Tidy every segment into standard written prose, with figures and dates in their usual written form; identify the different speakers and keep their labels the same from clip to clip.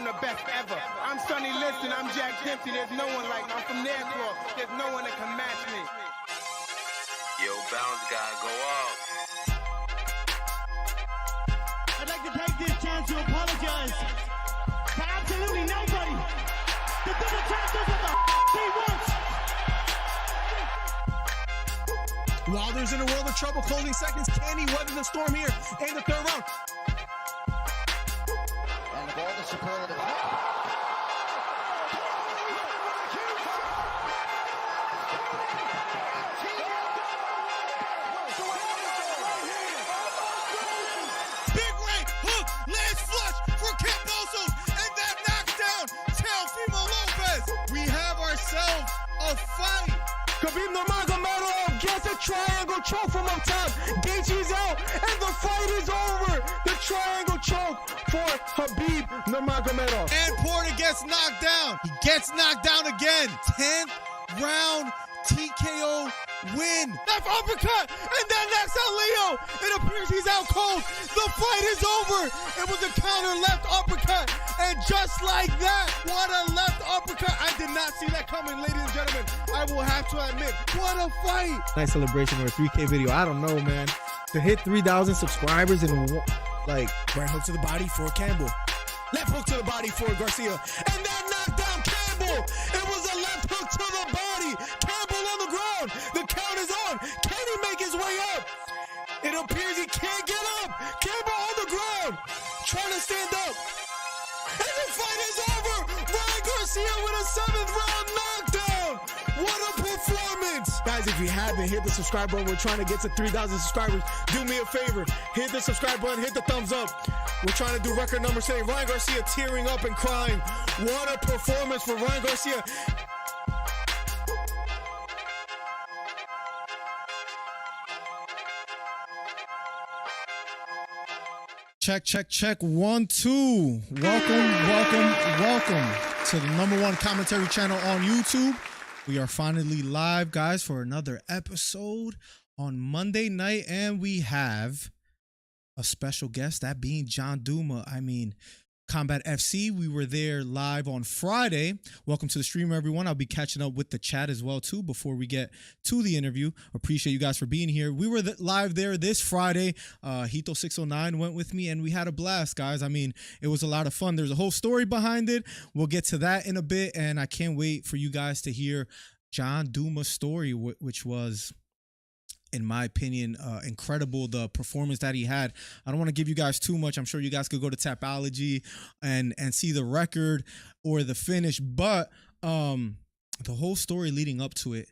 Speaker 1: I'm the best ever. I'm Sonny Liston, I'm Jack Dempsey. There's no one like me. I'm from Nairclaw. There's no one that can match me.
Speaker 2: Yo, bounce guy, go off.
Speaker 3: I'd like to take this chance to apologize to absolutely nobody. The double champ does what the he wants.
Speaker 4: Wilder's in a world of trouble, closing seconds. Can he weather the storm here in the third round?
Speaker 5: And the ball to superlative.
Speaker 4: Big right hook, lands flush for Cambosos, and that knocks down Teofimo Lopez. We have ourselves a fight.
Speaker 6: Khabib Nurmagomedov gets a triangle choke from up top. Gaethje's out, and the fight is over. The triangle choke for Khabib Nurmagomedov.
Speaker 4: And Porter gets knocked down. He gets knocked down again. 10th round TKO win. Left uppercut, and then knocks out Leo. It appears he's out cold. The fight is over. It was a counter left uppercut, and just like that, what a left uppercut. I did not see that coming, ladies and gentlemen. I will have to admit, what a fight.
Speaker 6: Nice celebration or a 3K video. I don't know, man. To hit 3,000 subscribers in like
Speaker 4: Right hook to the body for Campbell. Left hook to the body for Garcia. And that knocked down Campbell. It was a left hook to the body. Campbell on the ground. The count is on. Can he make his way up? It appears he can't get up. Campbell on the ground. Trying to stand up. And the fight is over. Ryan Garcia with a 7th round knockdown. What a performance. Guys, if you haven't, hit the subscribe button. We're trying to get to 3,000 subscribers. Do me a favor. Hit the subscribe button. Hit the thumbs up. We're trying to do record numbers today. Ryan Garcia tearing up and crying. What a performance for Ryan Garcia. Check, check, check. 1, 2. Welcome to the #1 commentary channel on YouTube. We are finally live, guys, for another episode on Monday night, and we have a special guest, that being John Douma. I mean, Combat FC. We were there live on Friday. Welcome to the stream, everyone. I'll be catching up with the chat as well, too, before we get to the interview. Appreciate you guys for being here. We were live there this Friday. Hito609 went with me, and we had a blast, guys. I mean, it was a lot of fun. There's a whole story behind it. We'll get to that in a bit, and I can't wait for you guys to hear John Douma's story, which was, in my opinion, incredible, the performance that he had. I don't want to give you guys too much. I'm sure you guys could go to Tapology and see the record or the finish, but the whole story leading up to it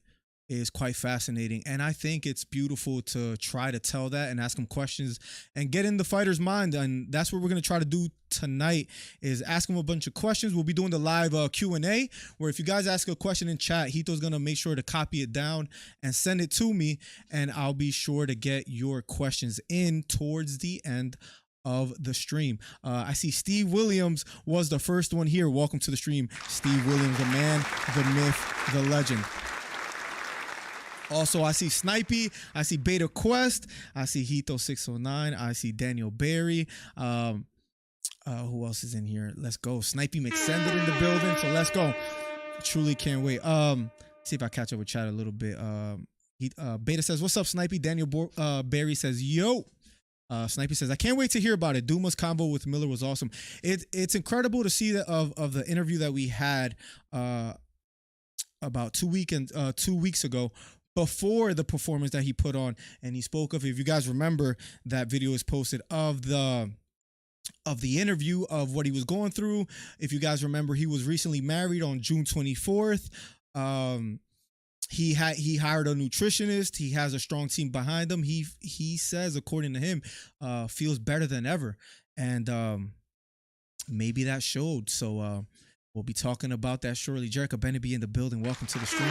Speaker 4: is quite fascinating, and I think it's beautiful to try to tell that and ask him questions and get in the fighter's mind, and that's what we're going to try to do tonight, is ask him a bunch of questions. We'll be doing the live Q&A, where if you guys ask a question in chat, Hito's going to make sure to copy it down and send it to me, and I'll be sure to get your questions in towards the end of the stream. I see Steve Williams was the first one here. Welcome to the stream, Steve Williams, the man, the myth, the legend. Also, I see Snipey, I see Beta Quest, I see Hito609, I see Daniel Barry. Who else is in here? Let's go. Snipey McSended in the building, so let's go. Truly can't wait. See if I catch up with chat a little bit. Beta says, what's up, Snipey? Daniel Barry says, yo. Snipey says, I can't wait to hear about it. Douma's combo with Miller was awesome. It's incredible to see that of the interview that we had about 2 weeks ago, before the performance that he put on, and he spoke of, if you guys remember, that video is posted of the interview of what he was going through. If you guys remember, he was recently married on June 24th. He hired a nutritionist. He has a strong team behind him. He says, according to him, feels better than ever, and maybe that showed. So we'll be talking about that shortly. Jericho Bennett be in the building. Welcome to the stream.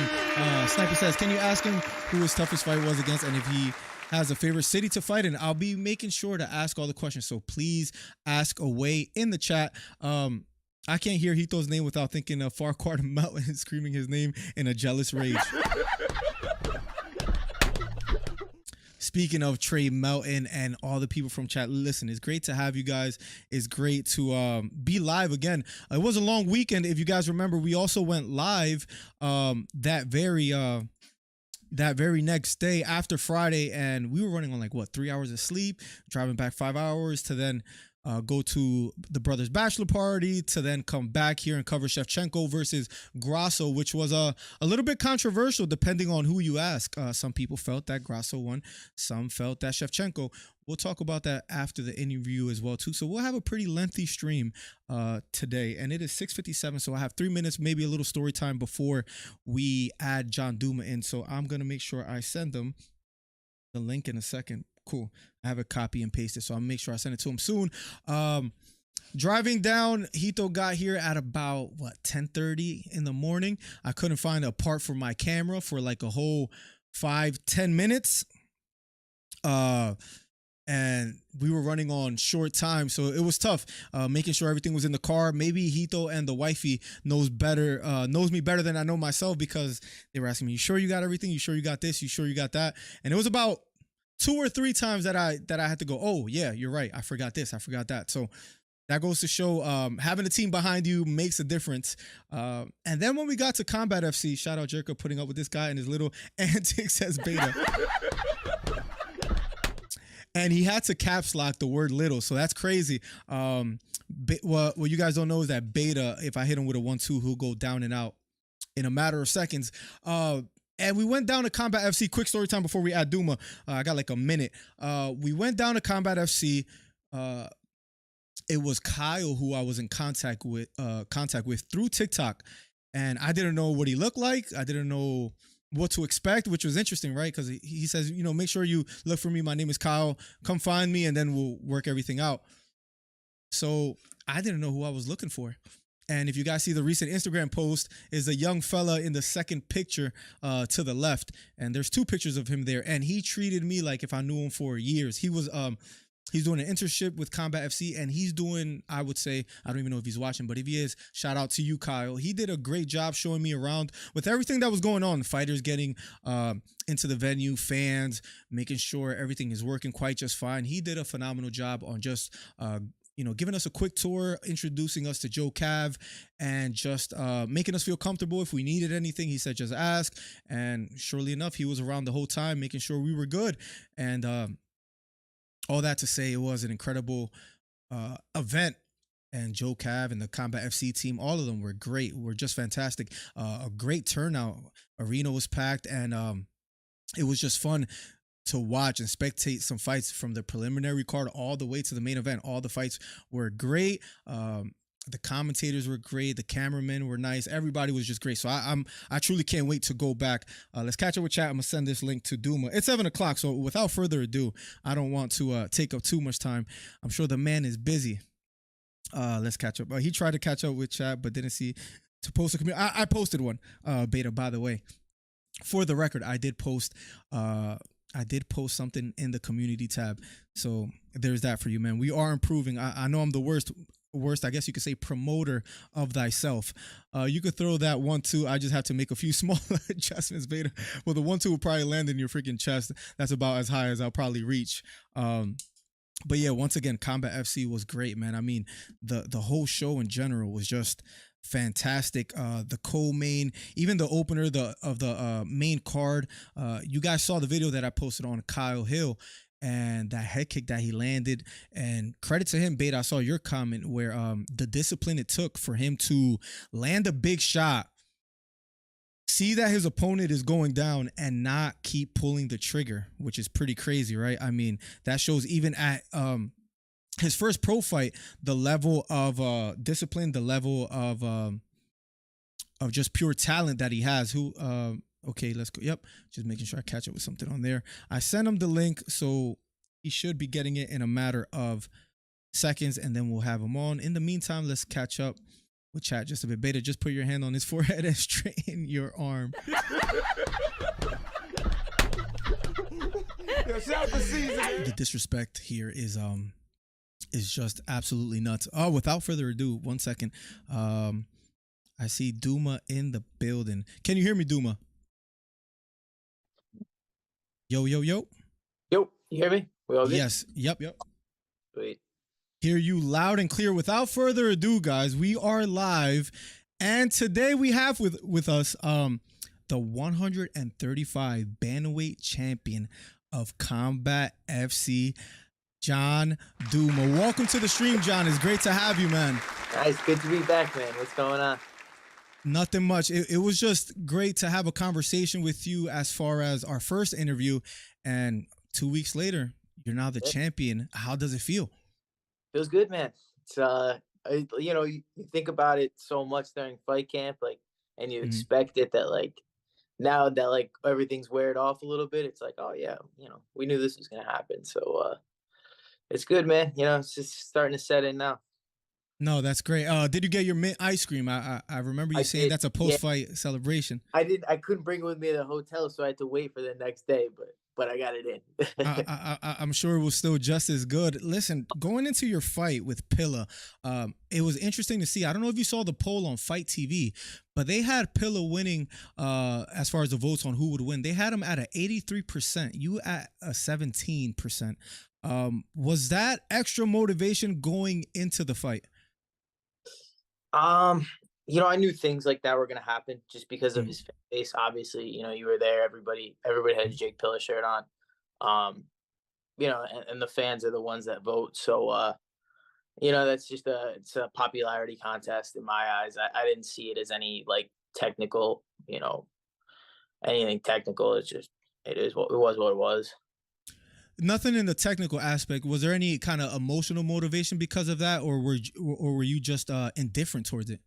Speaker 4: Sniper says, can you ask him who his toughest fight was against and if he has a favorite city to fight in? I'll be making sure to ask all the questions, so please ask away in the chat. I can't hear Hito's name without thinking of Farquhar Mountain and screaming his name in a jealous rage. speaking of Trey Melton and all the people from chat, listen, it's great to have you guys. It's great to be live again. It was a long weekend. If you guys remember, we also went live that very next day after Friday, and we were running on like what, 3 hours of sleep, driving back 5 hours to then go to the brothers' bachelor party, to then come back here and cover Shevchenko versus Grasso, which was a little bit controversial depending on who you ask. Some people felt that Grasso won, some felt that Shevchenko. We'll talk about that after the interview as well too. So we'll have a pretty lengthy stream today, and it is 6:57. So I have 3 minutes, maybe a little story time before we add John Douma in. So I'm gonna make sure I send them the link in a second. Cool. I have a copy and paste it, so I'll make sure I send it to him soon. Driving down, Hito got here at about 10:30 in the morning. I couldn't find a part for my camera for like a whole 5-10 minutes. And we were running on short time, so it was tough making sure everything was in the car. Maybe Hito and the wifey knows me better than I know myself, because they were asking me, "You sure you got everything? You sure you got this? You sure you got that?" And it was about 2 or 3 times that I had to go, "Oh yeah, you're right. I forgot this. I forgot that." So that goes to show having a team behind you makes a difference. And then when we got to Combat FC, shout out Jerka putting up with this guy and his little antics as Beta. And he had to caps lock the word little, so that's crazy. What you guys don't know is that Beta, if I hit him with a 1-2, he'll go down and out in a matter of seconds. And we went down to Combat FC. Quick story time before we add Douma. I got like a minute. We went down to Combat FC. It was Kyle who I was in contact with through TikTok, and I didn't know what he looked like. I didn't know what to expect, which was interesting, right? Because he says, make sure you look for me. My name is Kyle. Come find me, and then we'll work everything out. So I didn't know who I was looking for. And if you guys see the recent Instagram post, is a young fella in the second picture to the left. And there's 2 pictures of him there. And he treated me like if I knew him for years. He was he's doing an internship with Combat FC, and he's doing, I would say, I don't even know if he's watching, but if he is, shout out to you, Kyle. He did a great job showing me around with everything that was going on. Fighters getting into the venue, fans, making sure everything is working quite just fine. He did a phenomenal job on just giving us a quick tour, introducing us to Joe Cav, and just making us feel comfortable. If we needed anything, he said, just ask. And surely enough, he was around the whole time, making sure we were good. And all that to say, it was an incredible event. And Joe Cav and the Combat FC team, all of them were great. Were just fantastic. A great turnout. Arena was packed, and it was just fun to watch and spectate some fights from the preliminary card all the way to the main event. All the fights were great. The commentators were great. The cameramen were nice. Everybody was just great. So I truly can't wait to go back. Let's catch up with chat. I'm gonna send this link to Douma. It's 7 o'clock. So without further ado, I don't want to take up too much time. I'm sure the man is busy. Let's catch up. He tried to catch up with chat, but didn't see to post a community. I posted one, Beta, by the way. For the record, I did post something in the community tab. So there's that for you, man. We are improving. I know I'm the worst, I guess you could say, promoter of thyself. You could throw that 1-2. I just have to make a few small adjustments, Beta. Well, the 1-2 will probably land in your freaking chest. That's about as high as I'll probably reach. But yeah, once again, Combat FC was great, man. I mean, the whole show in general was just fantastic. The co-main, even the opener of the main card. You guys saw the video that I posted on Kyle Hill and that head kick that he landed. And credit to him, Beta. I saw your comment where the discipline it took for him to land a big shot, see that his opponent is going down, and not keep pulling the trigger, which is pretty crazy, right? I mean, that shows even at his first pro fight, the level of discipline, the level of just pure talent that he has. Okay, let's go. Yep, just making sure I catch up with something on there. I sent him the link, so he should be getting it in a matter of seconds, and then we'll have him on. In the meantime, let's catch up with chat just a bit. Beta, just put your hand on his forehead and straighten your arm. The disrespect here is just absolutely nuts. Oh, without further ado, 1 second. I see Douma in the building. Can you hear me, Douma? Yo, yo, yo.
Speaker 5: Yo, you hear me? We all good?
Speaker 4: Yes. Yep.
Speaker 5: Sweet.
Speaker 4: Hear you loud and clear. Without further ado, guys, we are live, and today we have with us the 135 bantamweight champion of Combat FC, John Douma. Welcome to the stream, John. It's great to have you, man.
Speaker 5: Nice, good to be back, man. What's going on?
Speaker 4: Nothing much. It was just great to have a conversation with you as far as our first interview, and 2 weeks later, you're now the champion. How does it feel?
Speaker 5: Feels good, man. It's you think about it so much during fight camp, like, and you expect it that like now that like everything's weared off a little bit, it's like, oh yeah, we knew this was gonna happen. So it's good, man. It's just starting to set in now.
Speaker 4: No, that's great. Did you get your mint ice cream? I remember you saying that's a post-fight celebration.
Speaker 5: I did. I couldn't bring it with me to the hotel, so I had to wait for the next day. But I got it in.
Speaker 4: I'm sure it was still just as good. Listen, going into your fight with Pilla, it was interesting to see. I don't know if you saw the poll on Fight TV, but they had Pilla winning as far as the votes on who would win. They had him at an 83%. You at a 17%. Was that extra motivation going into the fight?
Speaker 5: I knew things like that were gonna happen just because of his face. Obviously, you were there. Everybody had a Jake Pilla shirt on. And the fans are the ones that vote. So that's just it's a popularity contest in my eyes. I didn't see it as any like technical, anything technical. It was what it was.
Speaker 4: Nothing in the technical aspect. Was there any kind of emotional motivation because of that, or were you just indifferent towards it?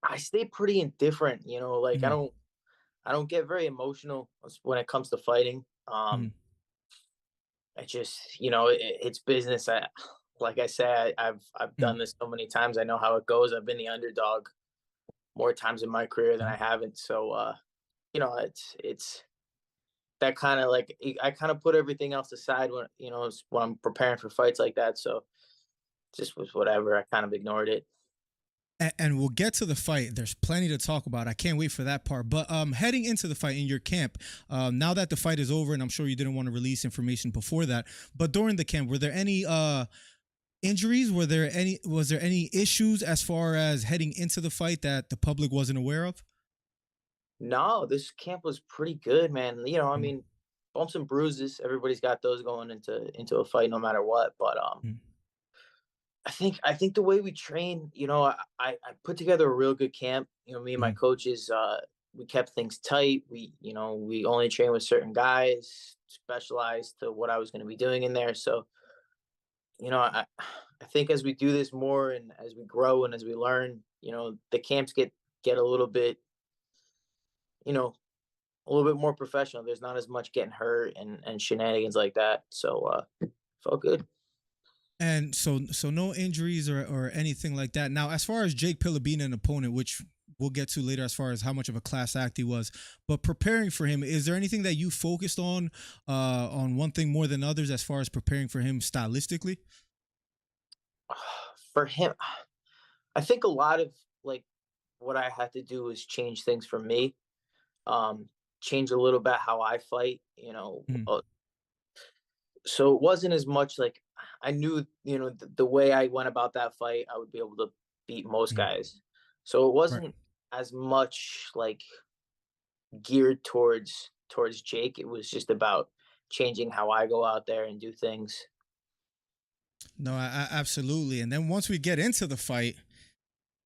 Speaker 5: I stay pretty indifferent, like I don't get very emotional when it comes to fighting. I just, it's business. Like I said, I've done this so many times. I know how it goes. I've been the underdog more times in my career than I haven't. So, it's that kind of like, I kind of put everything else aside when I'm preparing for fights like that. So just was whatever. I kind of ignored it.
Speaker 4: And we'll get to the fight. There's plenty to talk about. I can't wait for that part. But heading into the fight in your camp, now that the fight is over, and I'm sure you didn't want to release information before that, but during the camp, were there any injuries? Was there any issues as far as heading into the fight that the public wasn't aware of?
Speaker 5: No, this camp was pretty good, man. I mean, bumps and bruises. Everybody's got those going into a fight, no matter what. But I think the way we train, I put together a real good camp. Me and my coaches, we kept things tight. We only train with certain guys, specialized to what I was going to be doing in there. So, I think as we do this more and as we grow and as we learn, the camps get a little bit, a little bit more professional. There's not as much getting hurt and shenanigans like that. So, felt good.
Speaker 4: And so no injuries or anything like that. Now, as far as Jake Pilla being an opponent, which we'll get to later as far as how much of a class act he was, but preparing for him, is there anything that you focused on one thing more than others as far as preparing for him stylistically?
Speaker 5: For him, I think a lot of like what I had to do was change things for me, change a little bit how I fight, so it wasn't as much like I knew, the way I went about that fight, I would be able to beat most guys. So it wasn't as much like geared towards Jake. It was just about changing how I go out there and do things.
Speaker 4: No, absolutely. And then once we get into the fight,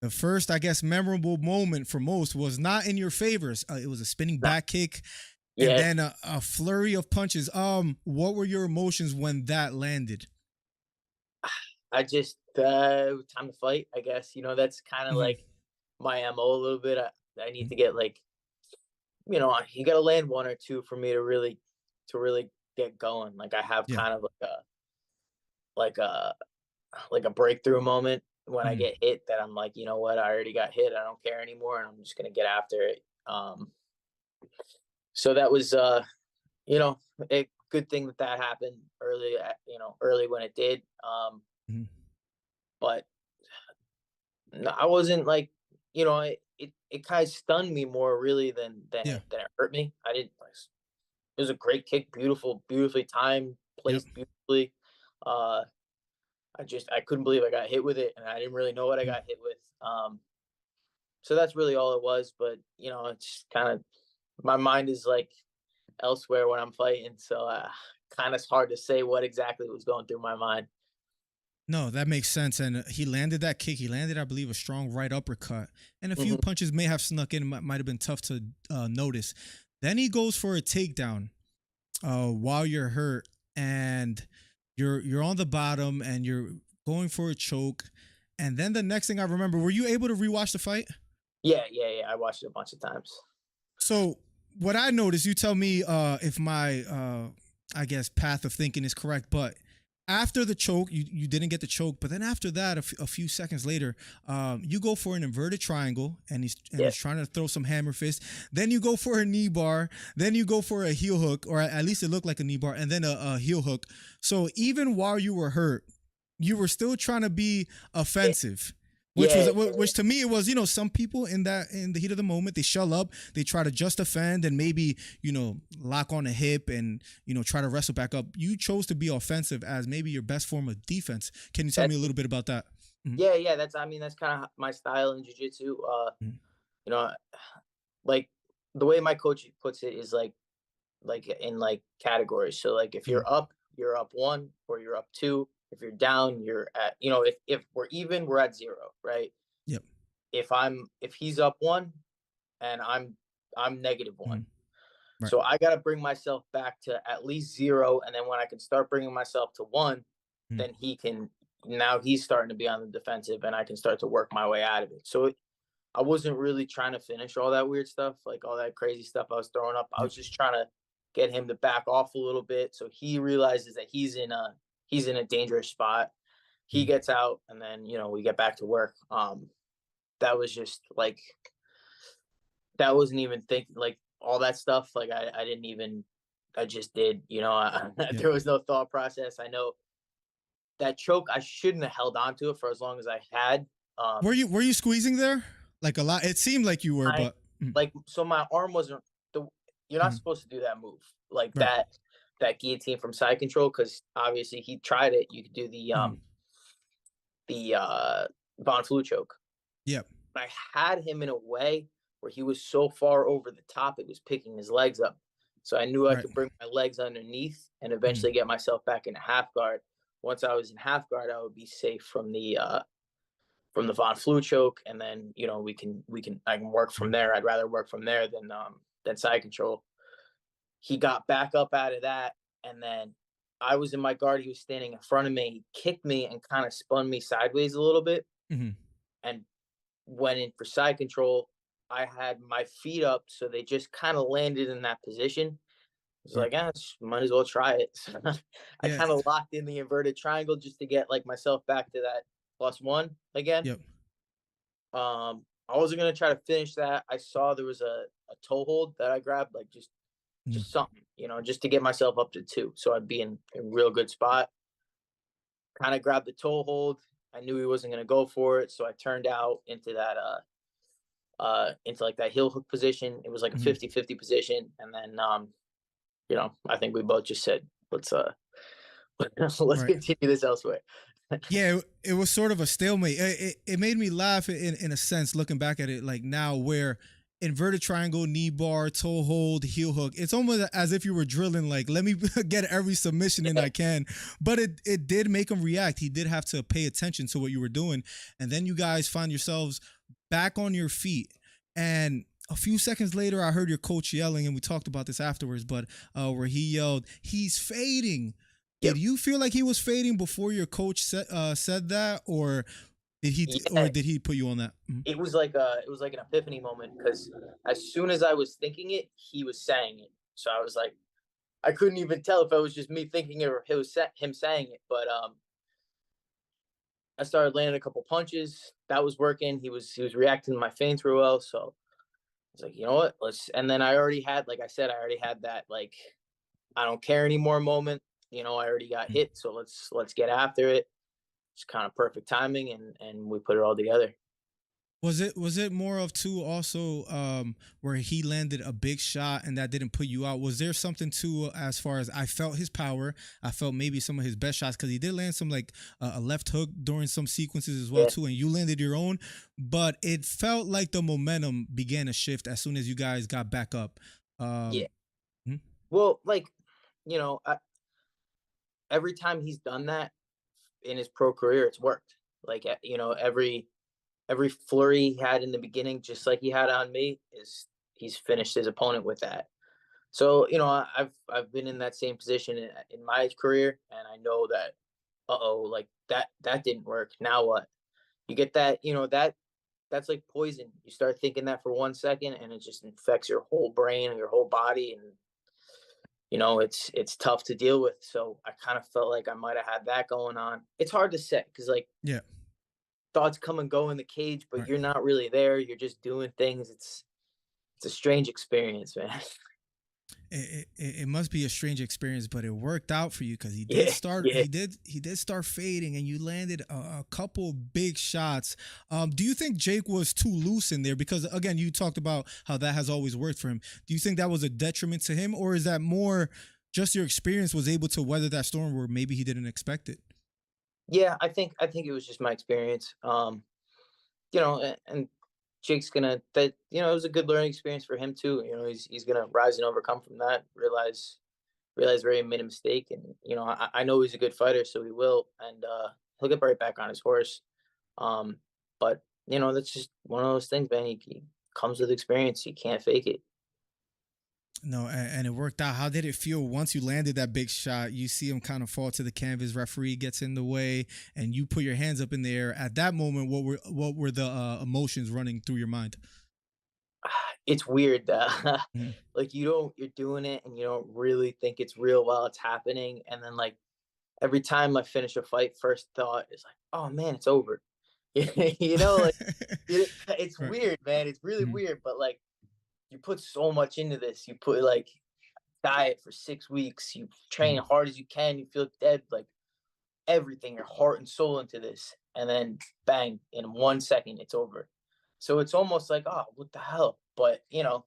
Speaker 4: the first, I guess, memorable moment for most was not in your favors. It was a spinning back kick. And then a flurry of punches. What were your emotions when that landed?
Speaker 5: I just time to fight, I guess. That's kind of like my MO a little bit. I need to get like, you got to land one or two for me to really get going. Like I have kind of like a breakthrough moment when I get hit that I'm like, you know what, I already got hit. I don't care anymore, and I'm just gonna get after it. So that was a good thing that happened early, early when it did. But no, I wasn't like, it kind of stunned me more really than it hurt me. I didn't It was a great kick, beautifully timed,
Speaker 4: Yep.
Speaker 5: placed beautifully. Uh, I couldn't believe I got hit with it, and I didn't really know what I got hit with. So that's really all it was. But it's kind of my mind is like elsewhere when I'm fighting, so kind of hard to say what exactly was going through my mind.
Speaker 4: No, that makes sense. And he landed that kick. He landed, I believe, a strong right uppercut. And a few punches may have snuck in. Might have been tough to notice. Then he goes for a takedown while you're hurt. And you're on the bottom and you're going for a choke. And then the next thing I remember, were you able to rewatch the fight?
Speaker 5: Yeah. I watched it a bunch of times.
Speaker 4: So what I noticed, you tell me if my, I guess, path of thinking is correct, but after the choke, you didn't get the choke, but then after that, a few seconds later, you go for an inverted triangle, and he's trying to throw some hammer fist. Then you go for a knee bar. Then you go for a heel hook, or at least it looked like a knee bar, and then a heel hook. So even while you were hurt, you were still trying to be offensive. Which to me it was, some people in the heat of the moment, they shell up, they try to just defend and maybe, lock on a hip and, try to wrestle back up. You chose to be offensive as maybe your best form of defense. Can you tell me a little bit about that?
Speaker 5: Mm-hmm. Yeah. That's kind of my style in jiu-jitsu. Like the way my coach puts it is like in like categories. So like if you're up one, or you're up two. If you're down, you're at, if we're even, we're at 0, right?
Speaker 4: Yep.
Speaker 5: If he's up 1 and I'm -1.
Speaker 4: Right.
Speaker 5: So I got to bring myself back to at least 0. And then when I can start bringing myself to 1, then now he's starting to be on the defensive and I can start to work my way out of it. So I wasn't really trying to finish all that weird stuff, like all that crazy stuff I was throwing up. I was just trying to get him to back off a little bit. So he realizes that he's in a dangerous spot. He gets out, and then we get back to work. That was just like, that wasn't even thinking, like all that stuff. Like I just did. There was no thought process. I know that choke, I shouldn't have held on to it for as long as I had.
Speaker 4: Were you squeezing there like a lot? It seemed like you were, but
Speaker 5: so my arm wasn't. You're not supposed to do that move like that guillotine from side control, because obviously he tried it. You could do the Von Flue choke.
Speaker 4: Yep.
Speaker 5: I had him in a way where he was so far over the top, it was picking his legs up. So I knew I could bring my legs underneath and eventually get myself back into half guard. Once I was in half guard, I would be safe from the Von Flue choke, and then I can work from there. I'd rather work from there than side control. He got back up out of that, and then I was in my guard. He was standing in front of me. He kicked me and kind of spun me sideways a little bit, and went in for side control. I had my feet up, so they just kind of landed in that position. I was like, might as well try it. So I kind of locked in the inverted triangle just to get like myself back to that +1 again.
Speaker 4: Yep.
Speaker 5: I wasn't gonna try to finish that. I saw there was a toe hold that I grabbed, like just something, just to get myself up to 2. So I'd be in a real good spot. Kind of grabbed the toe hold. I knew he wasn't going to go for it. So I turned out into that, into like that heel hook position. It was like a 50-50 position. And then, I think we both just said, let's continue this elsewhere.
Speaker 4: Yeah, it was sort of a stalemate. It made me laugh in a sense, looking back at it like now, where inverted triangle, knee bar, toe hold, heel hook. It's almost as if you were drilling, like, let me get every submission in I can. But it did make him react. He did have to pay attention to what you were doing. And then you guys find yourselves back on your feet. And a few seconds later, I heard your coach yelling, and we talked about this afterwards, but where he yelled, "He's fading." Yep. Did you feel like he was fading before your coach said that, or did he put you on that?
Speaker 5: It was like an epiphany moment, because as soon as I was thinking it, he was saying it. So I was like, I couldn't even tell if it was just me thinking it or it was him saying it. But I started landing a couple punches. That was working. He was reacting to my feints real well. So I was like, you know what? And then I already had, like I said, that like, I don't care anymore moment. I already got hit, so let's get after it. It's kind of perfect timing, and we put it all together.
Speaker 4: Was it more of too also where he landed a big shot and that didn't put you out? Was there something too as far as I felt his power? I felt maybe some of his best shots because he did land some like a left hook during some sequences as well
Speaker 5: Yeah.
Speaker 4: too, and you landed your own. But it felt like the momentum began to shift as soon as you guys got back up.
Speaker 5: Yeah.
Speaker 4: Mhm.
Speaker 5: Well, like, you know, every time he's done that in his pro career, it's worked. Like, you know, every flurry he had in the beginning, just like he had on me, is he's finished his opponent with that. So, you know, I've been in that same position in my career, and I know that, like that didn't work. Now what? You get that, you know, that's like poison. You start thinking that for 1 second, and it just infects your whole brain and your whole body, and you know, it's tough to deal with. So I kind of felt like I might have had that going on. It's hard to say because like
Speaker 4: Yeah.
Speaker 5: thoughts come and go in the cage, but
Speaker 4: Right.
Speaker 5: you're not really there. You're just doing things. It's a strange experience, man.
Speaker 4: It must be a strange experience, but it worked out for you because
Speaker 5: Yeah, yeah.
Speaker 4: he did start fading, and you landed a couple big shots. Do you think Jake was too loose in there? Because again, you talked about how that has always worked for him. Do you think that was a detriment to him, or is that more just your experience was able to weather that storm where maybe he didn't expect it?
Speaker 5: Yeah, I think it was just my experience. You know, and Jake's gonna that you know it was a good learning experience for him too. You know, he's gonna rise and overcome from that. Realize where he made a mistake, and you know I know he's a good fighter, so he will, and he'll get right back on his horse. Um, but you know that's just one of those things, man. He comes with experience. You can't fake it.
Speaker 4: No, and it worked out. How did it feel once you landed that big shot? You see him kind of fall to the canvas. Referee gets in the way, and you put your hands up in the air. At that moment, what were the emotions running through your mind?
Speaker 5: It's weird that
Speaker 4: Mhm.
Speaker 5: like you're doing it and you don't really think it's real while it's happening, and then like every time I finish a fight, first thought is like, oh man, it's over. You know, like it's
Speaker 4: Right.
Speaker 5: weird, man. It's really
Speaker 4: Mhm.
Speaker 5: weird, but like you put so much into this. You put like diet for 6 weeks. You train
Speaker 4: Mhm.
Speaker 5: hard as you can. You feel dead, like everything, your heart and soul into this, and then bang, in 1 second, it's over. So it's almost like, oh, what the hell? But you know,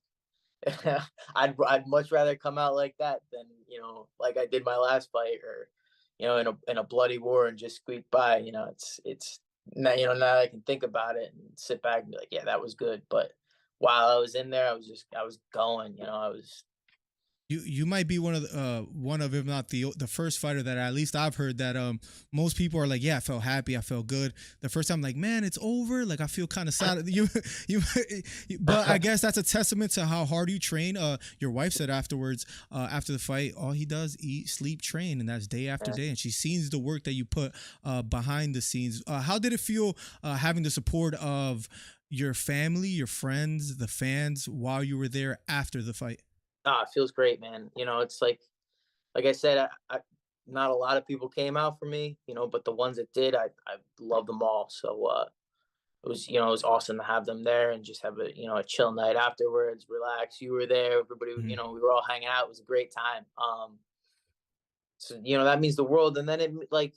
Speaker 5: I'd much rather come out like that than you know, like I did my last fight, or you know, in a bloody war and just squeak by. You know, it's now you know now that I can think about it and sit back and be like, yeah, that was good. But while I was in there, I was going. You know, I was
Speaker 4: You might be one of if not the first fighter that at least I've heard that most people are like, yeah, I felt happy, I felt good. The first time, like, man, it's over. Like I feel kind of sad. You but I guess that's a testament to how hard you train. Your wife said afterwards, after the fight, all he does eat, sleep, train, and that's day after day. And she sees the work that you put behind the scenes. How did it feel having the support of your family, your friends, the fans while you were there after the fight?
Speaker 5: it feels great, man. You know, it's like I said, not a lot of people came out for me, you know, but the ones that did, I love them all. So it was you know it was awesome to have them there and just have a you know a chill night afterwards, relax. You were there, everybody, you
Speaker 4: Mhm.
Speaker 5: know, we were all hanging out. It was a great time. So you know that means the world. And then like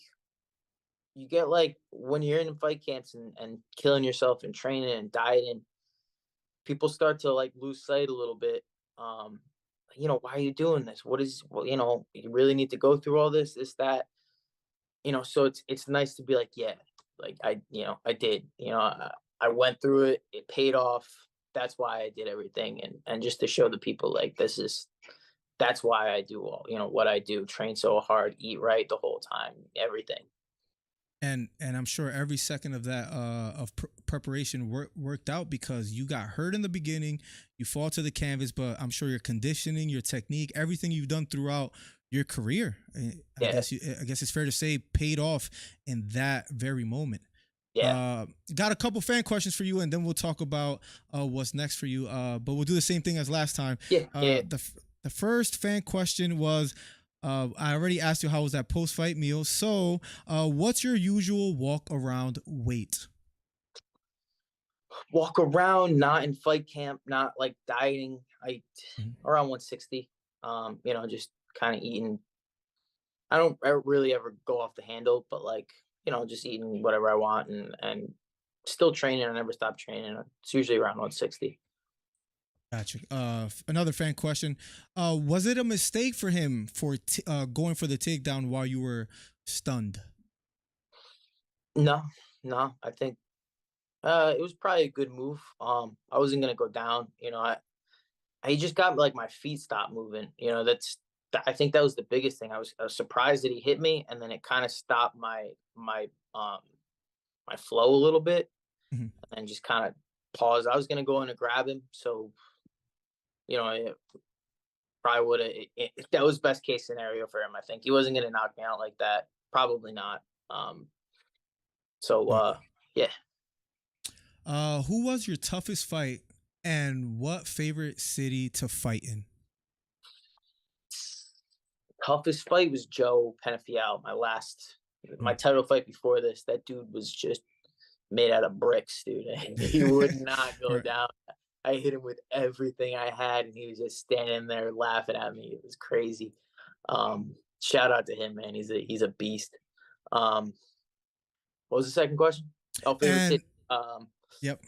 Speaker 5: you get like when you're in fight camps and killing yourself and training and dieting, people start to like lose sight a little bit. Um, you know, why are you doing this? What is well, you know, you really need to go through all this, that, you know, so it's nice to be like, yeah, like you know, I did, you know, I went through it, it paid off. That's why I did everything. And just to show the people like that's why I do all, you know, what I do, train so hard, eat right the whole time, everything.
Speaker 4: And I'm sure every second of that preparation worked out because you got hurt in the beginning, you fall to the canvas, but I'm sure your conditioning, your technique, everything you've done throughout your career,
Speaker 5: Yeah.
Speaker 4: I guess it's fair to say, paid off in that very moment.
Speaker 5: Yeah.
Speaker 4: Got a couple fan questions for you, and then we'll talk about what's next for you. But we'll do the same thing as last time.
Speaker 5: Yeah. Yeah.
Speaker 4: The first fan question was, I already asked you how was that post fight meal. So, what's your usual walk around weight?
Speaker 5: Walk around, not in fight camp, not like dieting. I
Speaker 4: Mhm.
Speaker 5: around 160. You know, just kind of eating. I don't really ever go off the handle, but like, you know, just eating whatever I want and still training. I never stopped training. It's usually around 160.
Speaker 4: Gotcha. Another fan question. Was it a mistake for him for going for the takedown while you were stunned?
Speaker 5: No, no. I think it was probably a good move. I wasn't gonna go down. I just got like my feet stopped moving. I think that was the biggest thing. I was surprised that he hit me, and then it kind of stopped my flow a little bit,
Speaker 4: Mhm.
Speaker 5: and just kind of paused. I was gonna go in and grab him, so it probably would have. That was best case scenario for him. I think he wasn't gonna knock me out like that. Probably not. So yeah.
Speaker 4: Who was your toughest fight, and what favorite city to fight in?
Speaker 5: Toughest fight was Joe Penafiel. My title fight before this. That dude was just made out of bricks, dude. He would not go
Speaker 4: Right.
Speaker 5: down. I hit him with everything I had, and he was just standing there laughing at me. It was crazy. Shout out to him, man. He's a beast. What was the second question? Oh, favorite
Speaker 4: And
Speaker 5: city.
Speaker 4: yep.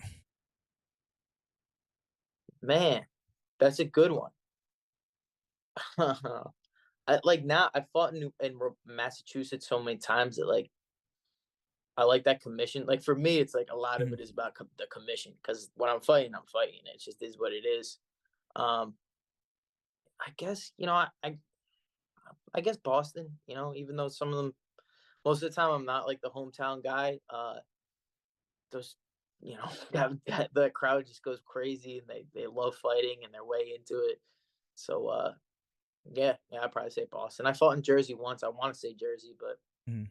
Speaker 5: Man, that's a good one. Now I fought in Massachusetts so many times that I like that commission. Like for me, it's like a lot of
Speaker 4: Mhm.
Speaker 5: it is about the commission, because when I'm fighting, I'm fighting. It just is what it is. Um, I guess I guess Boston. Even though some of them, most of the time, I'm not like the hometown guy. Those, the crowd just goes crazy, and they love fighting and they're way into it. So yeah, I'd probably say Boston. I fought in Jersey once. I want to say Jersey, but
Speaker 4: Mhm.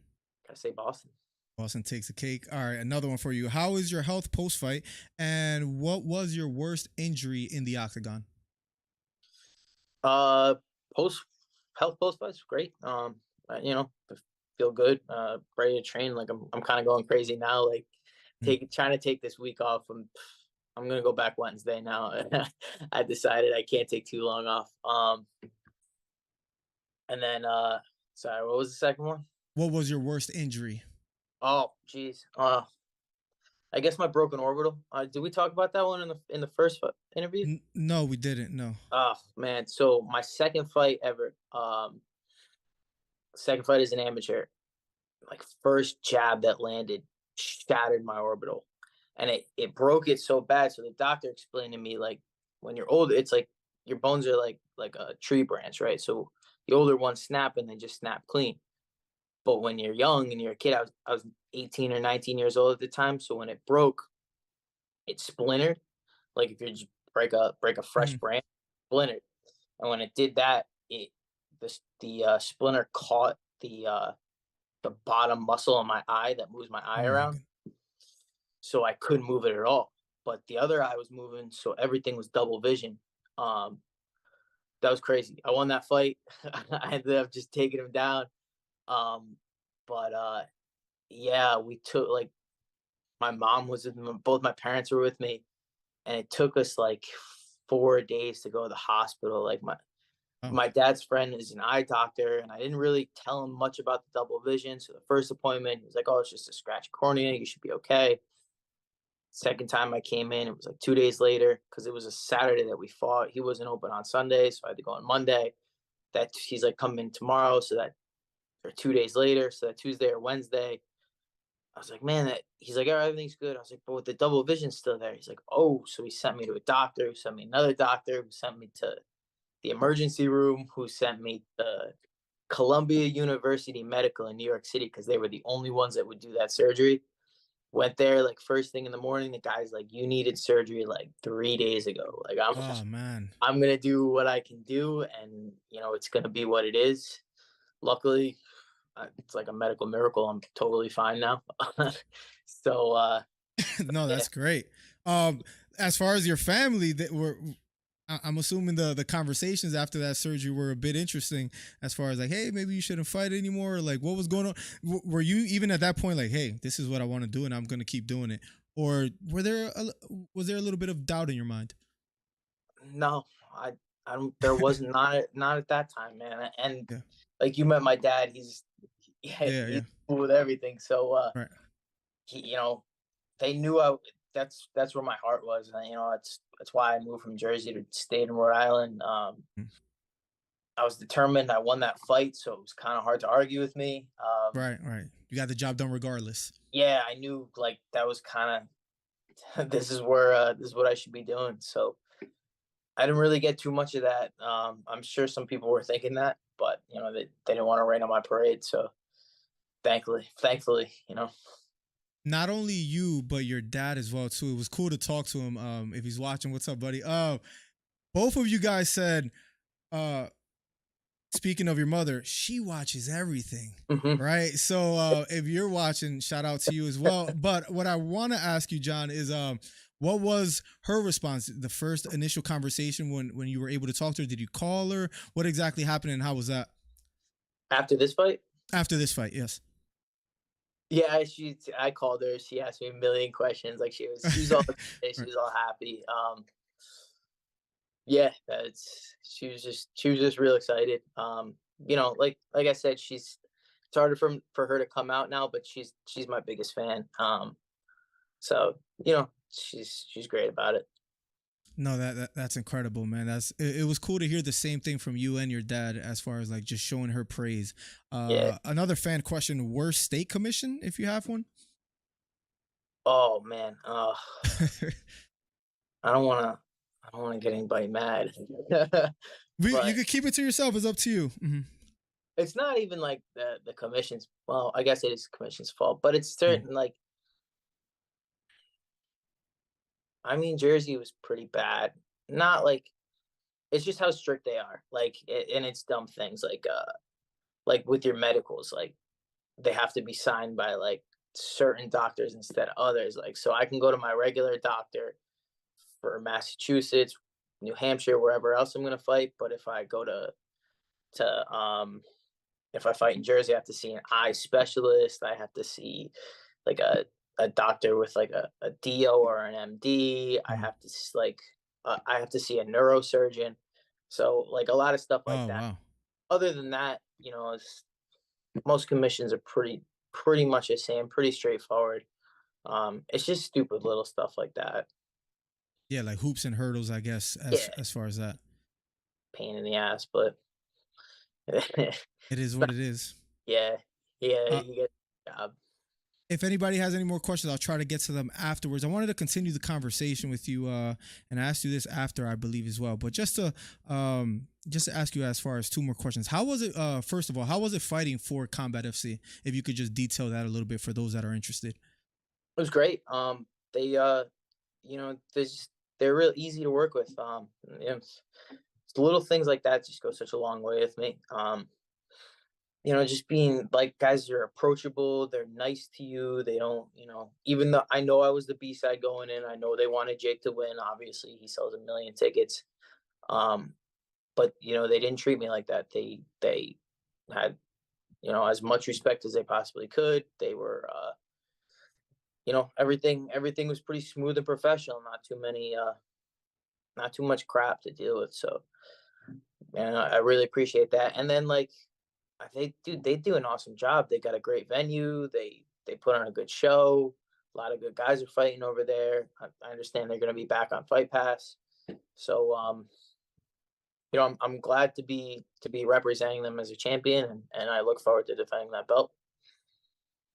Speaker 5: I say Boston.
Speaker 4: Boston takes the cake. All right, another one for you. How is your health post fight, and what was your worst injury in the octagon?
Speaker 5: Uh, post Health post fight's great. I feel good. Ready to train. Like I'm kind of going crazy now. Like
Speaker 4: Mhm.
Speaker 5: trying to take this week off. I'm gonna go back Wednesday now. I decided I can't take too long off. And then sorry, what was the second one?
Speaker 4: What was your worst injury?
Speaker 5: Oh, geez. I guess my broken orbital. Did we talk about that one in the first interview?
Speaker 4: No, we didn't. No.
Speaker 5: Oh man, so my second fight ever. Second fight as an amateur. Like first jab that landed shattered my orbital, and it broke it so bad. So the doctor explained to me, like, when you're older, it's like your bones are like a tree branch, right? So the older ones snap and they just snap clean. But when you're young and you're a kid, I was 18 or 19 years old at the time. So when it broke, it splintered. Like if you just break a fresh
Speaker 4: Mhm.
Speaker 5: branch, splintered. And when it did that, the splinter caught the bottom muscle on my eye that moves my eye
Speaker 4: Oh my
Speaker 5: around.
Speaker 4: god.
Speaker 5: So I couldn't move it at all. But the other eye was moving, so everything was double vision. Um, that was crazy. I won that fight. I ended up just taking him down. Um, but yeah, we took like my mom was with me, both my parents were with me, and it took us like 4 days to go to the hospital. Like
Speaker 4: Oh.
Speaker 5: my dad's friend is an eye doctor, and I didn't really tell him much about the double vision. So the first appointment, he was like, "Oh, it's just a scratch cornea. You should be okay." Second time I came in, it was like 2 days later, because it was a Saturday that we fought. He wasn't open on Sunday, so I had to go on Monday. That he's like, "Come in tomorrow," so that or 2 days later, so that Tuesday or Wednesday. I was like, "Man, that." He's like, "Oh, everything's good." I was like, "But with the double vision's still there." He's like, "Oh," so he sent me to a doctor, who sent me another doctor, who sent me to the emergency room, who sent me to Columbia University Medical in New York City, because they were the only ones that would do that surgery. Went there like first thing in the morning. The guy's like, "You needed surgery like 3 days ago. Like
Speaker 4: Oh man.
Speaker 5: I'm gonna do what I can do, and it's gonna be what it is." Luckily, it's like a medical miracle. I'm totally fine now. So
Speaker 4: No,
Speaker 5: yeah,
Speaker 4: that's great. Um, as far as your family, that were, I'm assuming the conversations after that surgery were a bit interesting. As far as like, hey, maybe you shouldn't fight anymore. Or like, what was going on? Were you even at that point like, hey, this is what I want to do, and I'm gonna keep doing it? Or was there a little bit of doubt in your mind?
Speaker 5: no, I don't. There was not at that time, man. And
Speaker 4: Yeah,
Speaker 5: like you met my dad, he's yeah,
Speaker 4: yeah,
Speaker 5: he's
Speaker 4: yeah.
Speaker 5: cool with everything. So
Speaker 4: Right.
Speaker 5: he, they knew that's where my heart was, and that's why I moved from Jersey to stay in Rhode Island.
Speaker 4: Mm.
Speaker 5: I was determined. I won that fight, so it was kind of hard to argue with me.
Speaker 4: Right. You got the job done regardless.
Speaker 5: Yeah, I knew like that was kind of this is what I should be doing. So I didn't really get too much of that. I'm sure some people were thinking that, but they didn't want to rain on my parade. So thankfully,
Speaker 4: Not only you, but your dad as well too. It was cool to talk to him. If he's watching, what's up, buddy? Both of you guys said, speaking of your mother, she watches everything, right? So if you're watching, shout out to you as well. But what I want to ask you, John, is what was her response? The first initial conversation when you were able to talk to her, did you call her? What exactly happened and how was that?
Speaker 5: After this fight?
Speaker 4: After this fight, yes.
Speaker 5: Yeah, I called her. She asked me a million questions. Like she was all she was all happy. Yeah, she was just real excited. Like I said, it's harder for her to come out now, but she's my biggest fan. So she's great about it.
Speaker 4: No, that's incredible, man. It was cool to hear the same thing from you and your dad as far as like just showing her praise.
Speaker 5: Yeah.
Speaker 4: Another fan question: worst state commission if you have one?
Speaker 5: Oh man, I don't want to get anybody mad.
Speaker 4: You could keep it to yourself. It's up to you. Mm-hmm.
Speaker 5: It's not even like the commission's. Well, I guess it is the commission's fault, but it's certain like. I mean, Jersey was pretty bad. Not like it's just how strict they are. Like, and it's dumb things like with your medicals, like they have to be signed by like certain doctors instead of others. Like, so I can go to my regular doctor for Massachusetts, New Hampshire, wherever else I'm gonna fight. But if I go to if I fight in Jersey, I have to see an eye specialist. I have to see like a doctor with like a DO or an MD. I have to I have to see a neurosurgeon. So like a lot of stuff like that.
Speaker 4: Wow.
Speaker 5: Other than that, most commissions are pretty much the same, pretty straightforward. It's just stupid little stuff like that.
Speaker 4: Yeah, like hoops and hurdles, I guess, as far as that.
Speaker 5: Pain in the ass, but
Speaker 4: it is what it is.
Speaker 5: Yeah, you get a job.
Speaker 4: If anybody has any more questions, I'll try to get to them afterwards. I wanted to continue the conversation with you, and I asked you this after, I believe, as well. But just to ask you as far as two more questions, how was it? First of all, how was it fighting for Combat FC? If you could just detail that a little bit for those that are interested.
Speaker 5: It was great. They're real easy to work with. It's little things like that just go such a long way with me. Just being like guys are approachable, they're nice to you. They don't, even though I know I was the B-side going in, I know they wanted Jake to win. Obviously, he sells 1 million tickets. But they didn't treat me like that. They had, as much respect as they possibly could. They were, everything was pretty smooth and professional. Not too much crap to deal with. So, and I really appreciate that. And then like, they do an awesome job. They got a great venue. They put on a good show. A lot of good guys are fighting over there. I understand they're going to be back on Fight Pass. So, I'm glad to be representing them as a champion, and I look forward to defending that belt.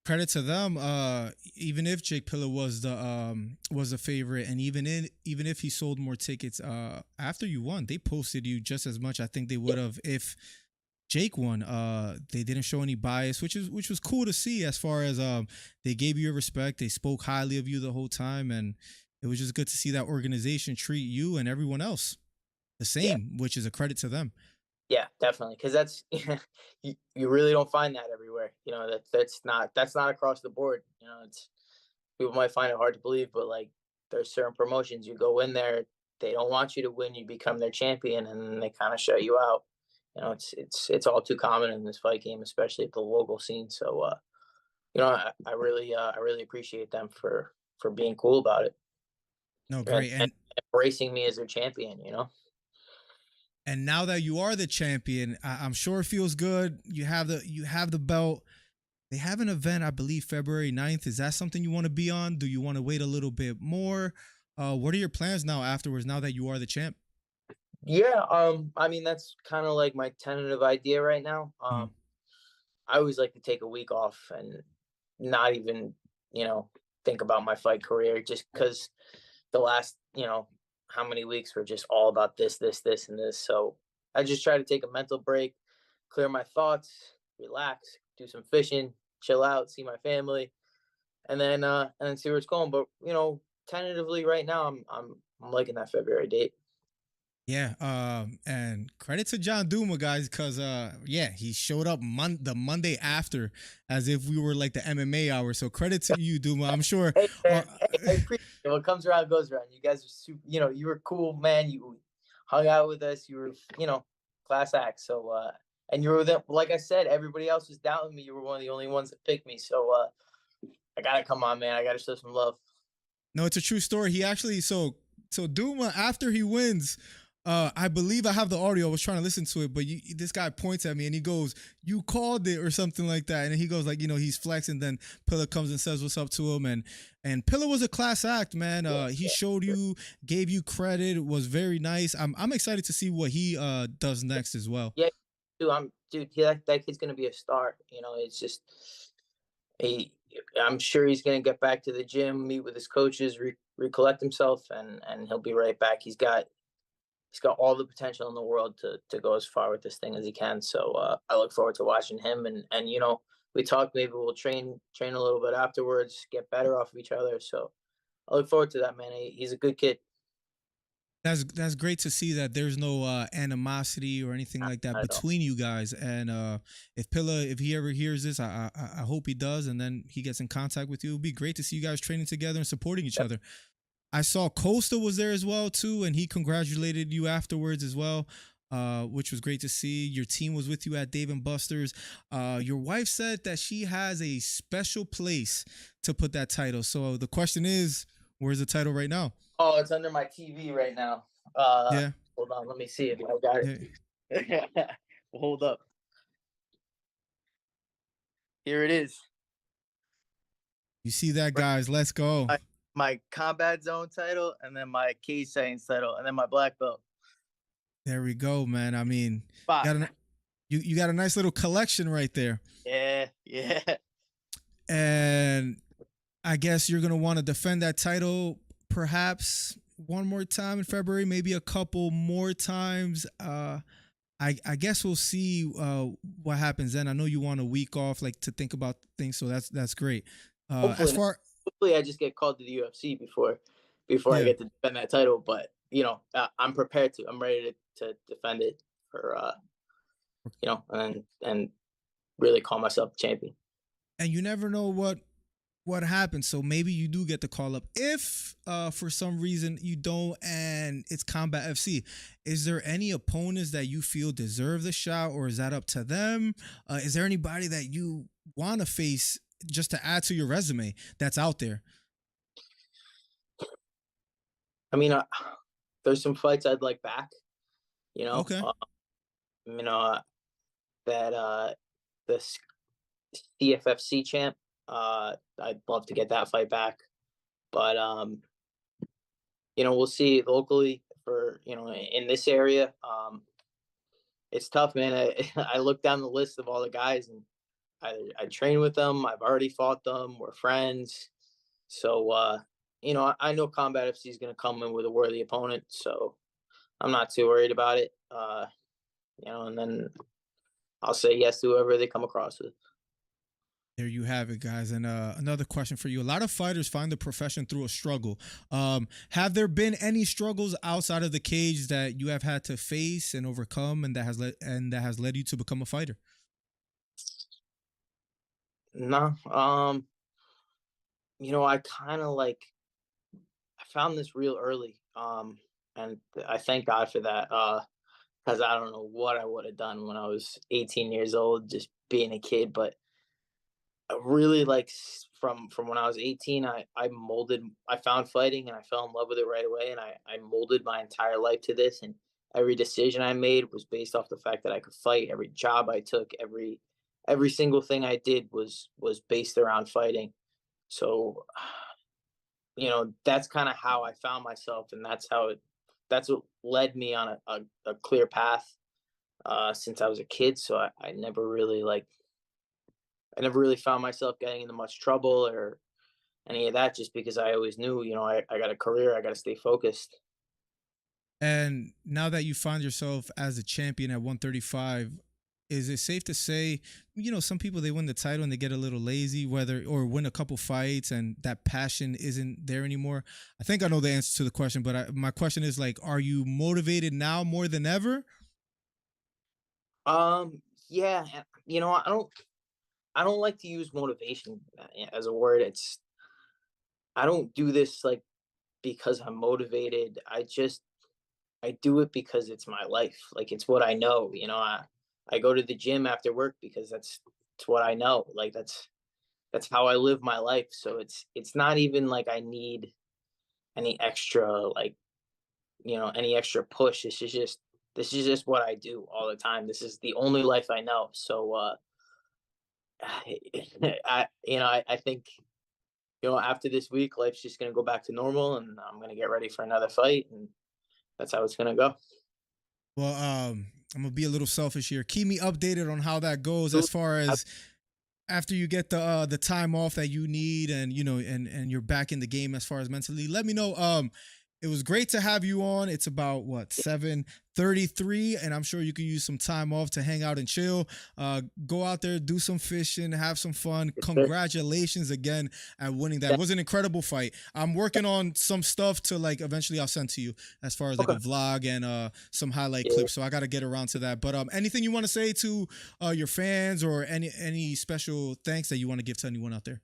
Speaker 4: Credit to them. Even if Jake Pillar was the favorite, and even if he sold more tickets after you won, they posted you just as much. I think they would have if Jake won. They didn't show any bias, which was cool to see. As far as they gave you your respect, they spoke highly of you the whole time, and it was just good to see that organization treat you and everyone else the same, which is a credit to them.
Speaker 5: Yeah, definitely, because that's you really don't find that everywhere. That's not across the board. It's people might find it hard to believe, but like there's certain promotions you go in there, they don't want you to win, you become their champion, and then they kind of shut you out. It's all too common in this fight game, especially at the local scene. So, I really appreciate them for being cool about it.
Speaker 4: No, great,
Speaker 5: and embracing me as their champion.
Speaker 4: And now that you are the champion, I'm sure it feels good. You have the belt. They have an event, I believe, February 9th. Is that something you want to be on? Do you want to wait a little bit more? What are your plans now afterwards, now that you are the champ?
Speaker 5: Yeah, I mean that's kind of like my tentative idea right now.
Speaker 4: Mm.
Speaker 5: I always like to take a week off and not even, you know, think about my fight career just because the last, how many weeks were just all about this, and this. So I just try to take a mental break, clear my thoughts, relax, do some fishing, chill out, see my family, and then see where it's going. But tentatively right now, I'm liking that February date.
Speaker 4: Yeah, and credit to John Douma, guys, because yeah, he showed up the Monday after, as if we were like the MMA hour. So credit to you, Douma. I'm sure.
Speaker 5: Hey, man, I appreciate it. What comes around goes around. You guys are super. You were cool, man. You hung out with us. You were, class act. So, and you were the, like I said, everybody else was doubting me. You were one of the only ones that picked me. So, I gotta come on, man. I gotta show some love.
Speaker 4: No, it's a true story. He actually so Douma, after he wins, I believe I have the audio. I was trying to listen to it, but this guy points at me and he goes, "You called it," or something like that. And he goes like, he's flexing. Then Pillar comes and says what's up to him, and Pillar was a class act, man. He showed you, gave you credit. It was very nice. I'm excited to see what he does next as well.
Speaker 5: Yeah, dude. That kid's gonna be a star. It's just I'm sure he's gonna get back to the gym, meet with his coaches, recollect himself, and he'll be right back. He's got all the potential in the world to go as far with this thing as he can. So I look forward to watching him. And we talked, maybe we'll train a little bit afterwards, get better off of each other. So I look forward to that, man. He's a good kid.
Speaker 4: That's great to see that there's no animosity or anything like that between you guys. And if Pilla, if he ever hears this, I hope he does, and then he gets in contact with you. It'd be great to see you guys training together and supporting each other. I saw Costa was there as well too, and he congratulated you afterwards as well, which was great to see. Your team was with you at Dave and Buster's. Your wife said that she has a special place to put that title. So the question is, where's the title right now?
Speaker 5: Oh, it's under my TV right now.
Speaker 4: Yeah.
Speaker 5: Hold on, let me see if I got it. Yeah. Hold up. Here it is.
Speaker 4: You see that, guys? Let's go.
Speaker 5: My combat zone title, and then my cage science title, and then my black belt.
Speaker 4: There we go, man. I mean, you got a nice little collection right there.
Speaker 5: Yeah.
Speaker 4: And I guess you're gonna want to defend that title perhaps one more time in February, maybe a couple more times. I guess we'll see what happens then. I know you want a week off, like, to think about things, so that's great.
Speaker 5: Hopefully I just get called to the UFC before I get to defend that title. But I'm prepared to. I'm ready to defend it for and really call myself champion.
Speaker 4: And you never know what happens. So maybe you do get the call up. If for some reason you don't, and it's Combat FC, is there any opponents that you feel deserve the shot, or is that up to them? Is there anybody that you want to face just to add to your resume that's out there?
Speaker 5: I mean, there's some fights I'd like back.
Speaker 4: Okay.
Speaker 5: That the CFFC champ. I'd love to get that fight back, but we'll see locally for in this area. It's tough, man. I look down the list of all the guys, and I train with them. I've already fought them. We're friends, so I know Combat FC is going to come in with a worthy opponent, so I'm not too worried about it. And then I'll say yes to whoever they come across with.
Speaker 4: There you have it, guys. And another question for you. A lot of fighters find the profession through a struggle. Have there been any struggles outside of the cage that you have had to face and overcome, and that has led you to become a fighter?
Speaker 5: No. I kind of I found this real early. And I thank God for that. Because I don't know what I would have done when I was 18 years old, just being a kid, but really, from when I was 18, I found fighting, and I fell in love with it right away, and I molded my entire life to this, and every decision I made was based off the fact that I could fight. Every job I took, every every single thing I did was based around fighting. So, that's kind of how I found myself, and that's what led me on a clear path since I was a kid. So I never really I never really found myself getting into much trouble or any of that, just because I always knew, I got a career, I got to stay focused.
Speaker 4: And now that you find yourself as a champion at 135, is it safe to say, some people, they win the title and they get a little lazy, or win a couple fights and that passion isn't there anymore? I think I know the answer to the question, but my question is, like, are you motivated now more than ever?
Speaker 5: Yeah, I don't like to use motivation as a word. I don't do this like because I'm motivated. I do it because it's my life. Like, it's what I know. I go to the gym after work because it's what I know. Like, that's how I live my life. So it's not even like I need any extra, any extra push. This is just what I do all the time. This is the only life I know. So I think, after this week, life's just gonna go back to normal, and I'm gonna get ready for another fight, and that's how it's gonna go.
Speaker 4: Well, I'm gonna be a little selfish here. Keep me updated on how that goes, as far as after you get the time off that you need, and and you're back in the game as far as mentally. Let me know. It was great to have you on. It's about what, 7:33, and I'm sure you could use some time off to hang out and chill. Go out there, do some fishing, have some fun. Congratulations again at winning that. It was an incredible fight. I'm working on some stuff to, like, eventually I'll send to you, as far as like a vlog and some highlight clips. So I got to get around to that. But anything you want to say to your fans, or any special thanks that you want to give to anyone out there?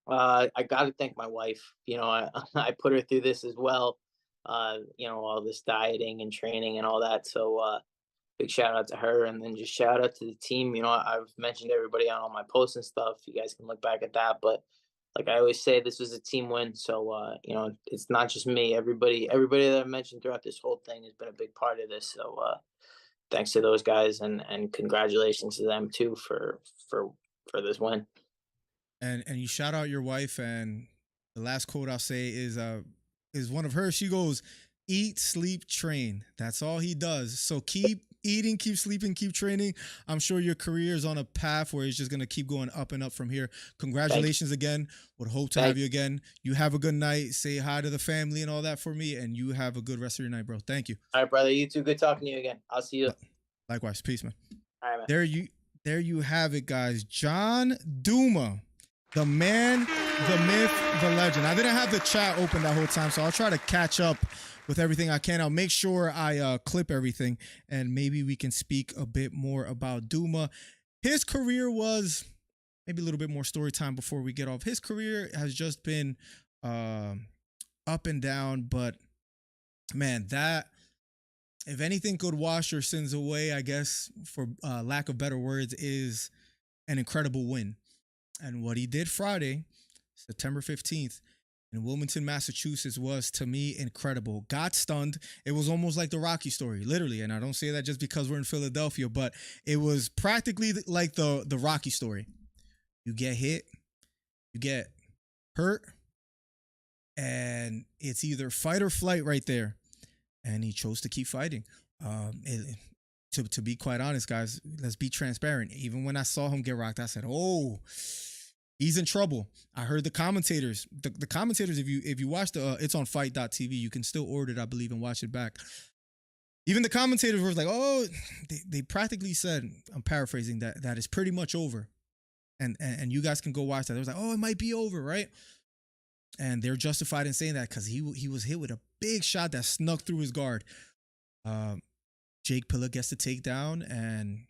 Speaker 5: I got to thank my wife. I put her through this as well. All this dieting and training and all that. So big shout out to her, and then just shout out to the team. I've mentioned everybody on all my posts and stuff. You guys can look back at that. But like I always say, this was a team win. So it's not just me. Everybody that I mentioned throughout this whole thing has been a big part of this. So thanks to those guys, and congratulations to them too for this win.
Speaker 4: And you shout out your wife, and the last quote I'll say is one of hers. She goes, "Eat, sleep, train." That's all he does. So keep eating, keep sleeping, keep training. I'm sure your career is on a path where it's just gonna keep going up and up from here. Congratulations again. Would hope to have you again. You have a good night. Say hi to the family and all that for me, and you have a good rest of your night, bro. Thank you.
Speaker 5: All right, brother. You too. Good talking to you again. I'll see you.
Speaker 4: Likewise. Peace, man.
Speaker 5: All right, man.
Speaker 4: There you have it, guys. John Douma. The man, the myth, the legend. I didn't have the chat open that whole time, so I'll try to catch up with everything I can. I'll make sure I clip everything, and maybe we can speak a bit more about Douma. His career was maybe a little bit more story time before we get off. His career has just been up and down, but man, that, if anything could wash your sins away, I guess, for lack of better words, is an incredible win. And what he did Friday, September 15th, in Wilmington, Massachusetts, was, to me, incredible. Got stunned. It was almost like the Rocky story, literally. And I don't say that just because we're in Philadelphia, but it was practically like the Rocky story. You get hit, you get hurt, and it's either fight or flight right there. And he chose to keep fighting. To be quite honest, guys, let's be transparent. Even when I saw him get rocked, I said, "Oh, he's in trouble." I heard the commentators. The commentators, if you watch it's on fight.tv. You can still order it, I believe, and watch it back. Even the commentators were like, "Oh," they practically said, I'm paraphrasing, that is pretty much over. And you guys can go watch that. They was like, "Oh, it might be over, right?" And they're justified in saying that because he was hit with a big shot that snuck through his guard. Jake Pilla gets the takedown, and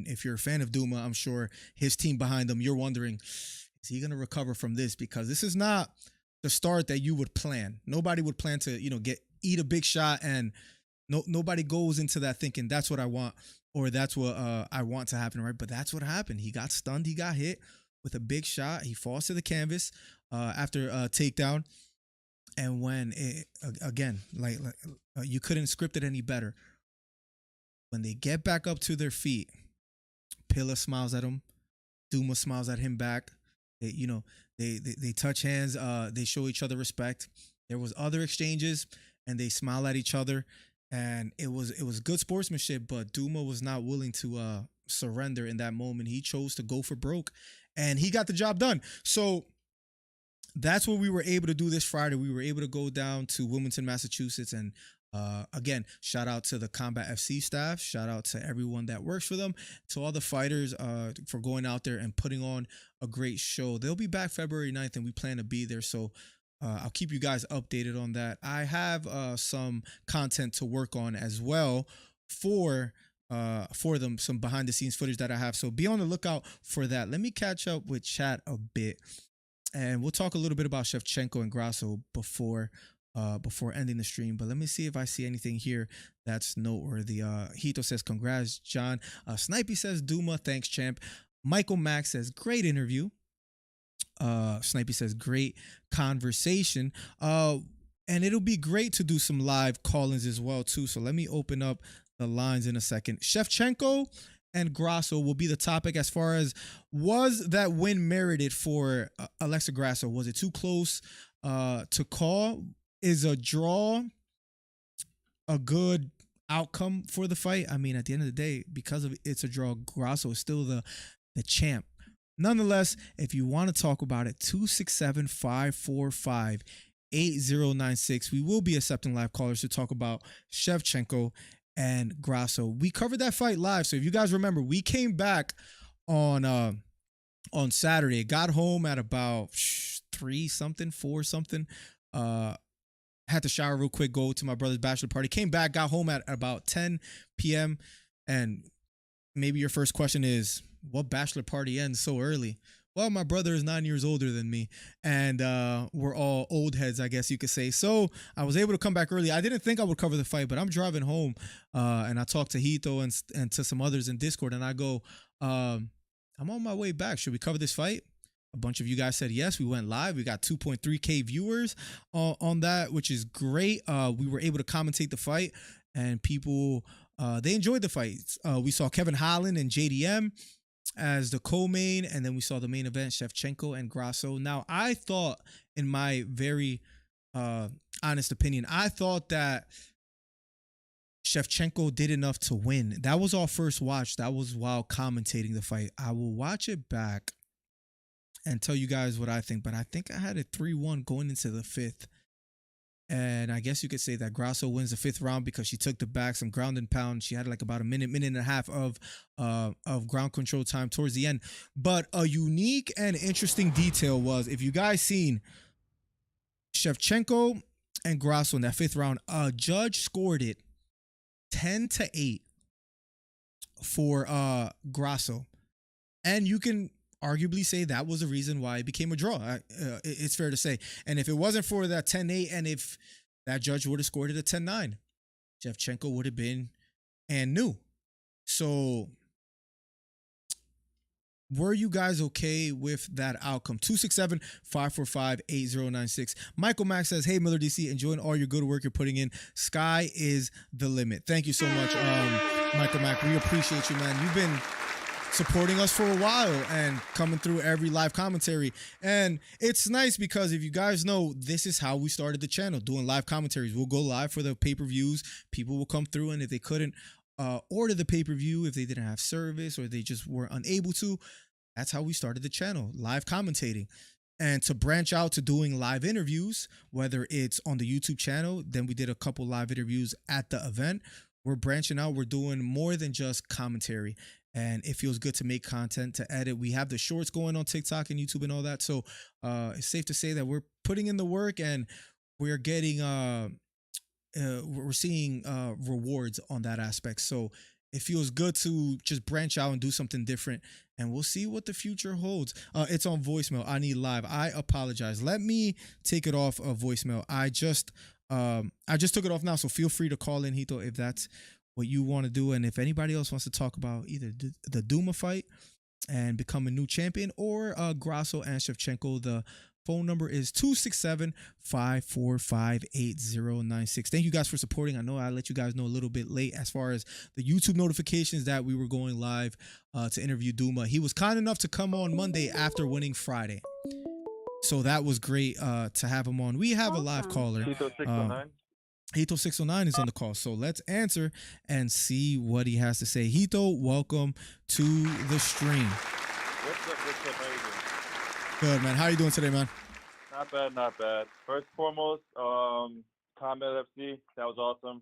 Speaker 4: if you're a fan of Douma, I'm sure his team behind him, you're wondering, is he going to recover from this? Because this is not the start that you would plan. Nobody would plan to, eat a big shot, and nobody goes into that thinking that's what I want, or that's what I want to happen, right? But that's what happened. He got stunned. He got hit with a big shot. He falls to the canvas after a takedown. And when again, you couldn't script it any better. When they get back up to their feet, Pilla smiles at him. Douma smiles at him back. They touch hands. They show each other respect. There was other exchanges, and they smile at each other, and it was good sportsmanship. But Douma was not willing to surrender in that moment. He chose to go for broke, and he got the job done. So that's what we were able to do this Friday. We were able to go down to Wilmington, Massachusetts, and again, shout out to the Combat FC staff. Shout out to everyone that works for them, to all the fighters for going out there and putting on a great show. They'll be back February 9th, and we plan to be there. So I'll keep you guys updated on that. I have some content to work on as well for them, some behind the scenes footage that I have. So be on the lookout for that. Let me catch up with chat a bit, and we'll talk a little bit about Shevchenko and Grasso before ending the stream. But let me see if I see anything here that's noteworthy. Hito says, congrats, John. Snipey says, Douma, thanks, champ. Michael Max says, great interview. Snipey says, great conversation. And it'll be great to do some live call-ins as well, too. So let me open up the lines in a second. Shevchenko and Grasso will be the topic as far as, was that win merited for Alexa Grasso? Was it too close to call? Is a draw a good outcome for the fight? I mean, at the end of the day, because of it's a draw, Grasso is still the champ. Nonetheless, if you want to talk about it, 267-545-8096. We will be accepting live callers to talk about Shevchenko and Grasso. We covered that fight live. So if you guys remember, we came back on Saturday, got home at about 4 something. Had to shower real quick, go to my brother's bachelor party, came back, got home at about 10 p.m. And maybe your first question is, what bachelor party ends so early? Well, my brother is 9 years older than me, and we're all old heads, I guess you could say. So I was able to come back early. I didn't think I would cover the fight, but I'm driving home, and I talked to Hito and to some others in Discord, and I go, I'm on my way back. Should we cover this fight? A bunch of you guys said yes. We went live. We got 2.3K viewers on that, which is great. We were able to commentate the fight, and people, they enjoyed the fights. We saw Kevin Holland and JDM as the co-main, and then we saw the main event, Shevchenko and Grasso. Now, I thought, in my very honest opinion, I thought that Shevchenko did enough to win. That was our first watch. That was while commentating the fight. I will watch it back and tell you guys what I think, but I think I had it 3-1 going into the 5th. And I guess you could say that Grasso wins the 5th round because she took the back, some ground and pound. She had like about a minute and a half of ground control time towards the end. But a unique and interesting detail was, if you guys seen Shevchenko and Grasso in that 5th round, a judge scored it 10-8 for Grasso. And you can arguably say that was the reason why it became a draw. It's fair to say. And if it wasn't for that 10-8, and if that judge would have scored it a 10-9, Shevchenko would have been and new. So were you guys okay with that outcome? 267-545-8096. Michael Max says, hey, Miller DC, enjoying all your good work you're putting in. Sky is the limit. Thank you so much, Michael Max. We appreciate you, man. You've been supporting us for a while and coming through every live commentary. And it's nice because, if you guys know, this is how we started the channel, doing live commentaries. We'll go live for the pay-per-views. People will come through, and if they couldn't order the pay-per-view, if they didn't have service or they just were unable to, that's how we started the channel, live commentating. And to branch out to doing live interviews, whether it's on the YouTube channel, then we did a couple live interviews at the event. We're branching out. We're doing more than just commentary. And it feels good to make content, to edit. We have the shorts going on TikTok and YouTube and all that. So it's safe to say that we're putting in the work, and we're getting, we're seeing rewards on that aspect. So it feels good to just branch out and do something different. And we'll see what the future holds. It's on voicemail. I need live. I apologize. Let me take it off of voicemail. I just took it off now. So feel free to call in, Hito, if that's what you want to do. And if anybody else wants to talk about either the Douma fight and become a new champion, or Grasso and Shevchenko, the phone number is 267-545-8096. Thank you guys for supporting. I know I let you guys know a little bit late as far as the YouTube notifications that we were going live to interview Douma. He was kind enough to come on Monday after winning Friday. So that was great to have him on. We have a live caller. Hito 609 is on the call. So let's answer and see what he has to say. Hito, welcome to the stream.
Speaker 7: What's up? How you doing?
Speaker 4: Good, man. How you doing today, man?
Speaker 7: Not bad. First and foremost, Combat FC, that was awesome.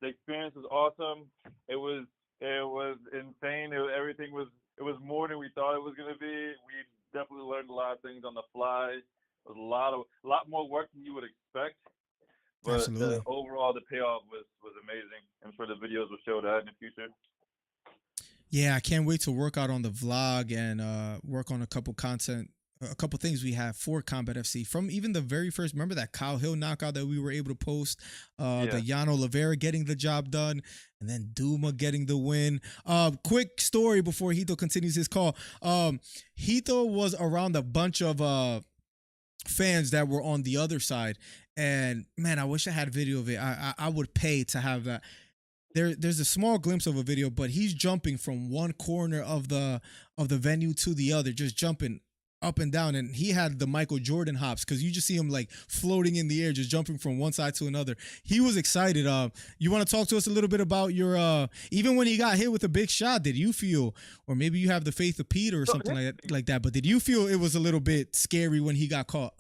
Speaker 7: The experience was awesome. It was insane. Everything was more than we thought it was gonna be. We definitely learned a lot of things on the fly. It was a lot more work than you would expect. But
Speaker 4: Absolutely.
Speaker 7: Overall, the payoff was amazing. I'm sure the videos will show that in the future.
Speaker 4: Yeah, I can't wait to work out on the vlog and work on a couple things we have for Combat FC from even the very first. Remember that Kyle Hill knockout that we were able to post, the Yano Oliveira getting the job done, and then Douma getting the win. Quick story before Hito continues his call. Hito was around a bunch of fans that were on the other side, and man, I wish I had video of it. I would pay to have that. There's a small glimpse of a video, but he's jumping from one corner of the venue to the other, just jumping up and down, and he had the Michael Jordan hops because you just see him like floating in the air, just jumping from one side to another. He was excited. You want to talk to us a little bit about your even when he got hit with a big shot, did you feel, or maybe you have the faith of Peter or something like that, but did you feel it was a little bit scary when he got caught?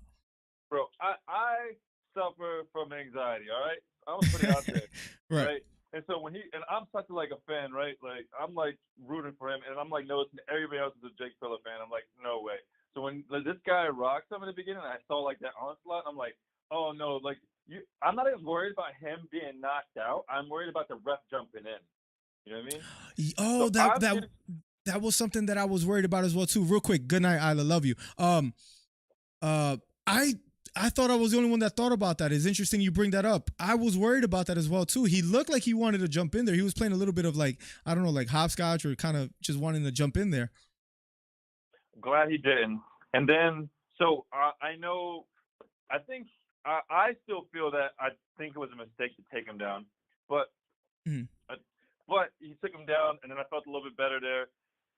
Speaker 7: Bro, I suffer from anxiety, all right? I was putting it out there, right? And so and I'm such like a fan, right? Like I'm like rooting for him, and I'm like noticing everybody else is a Jake Filler fan. I'm like, no way. So when this guy rocked him in the beginning, and I saw like that onslaught, I'm like, oh no, like I'm not even worried about him being knocked out. I'm worried about the ref jumping in. You know what I mean?
Speaker 4: Oh, so that was something that I was worried about as well too. Real quick, good night, Isla, love you. I thought I was the only one that thought about that. It's interesting you bring that up. I was worried about that as well too. He looked like he wanted to jump in there. He was playing a little bit of like, I don't know, like hopscotch or kind of just wanting to jump in there.
Speaker 7: Glad he didn't. And then, so I still feel that I think it was a mistake to take him down, but but he took him down, and then I felt a little bit better there.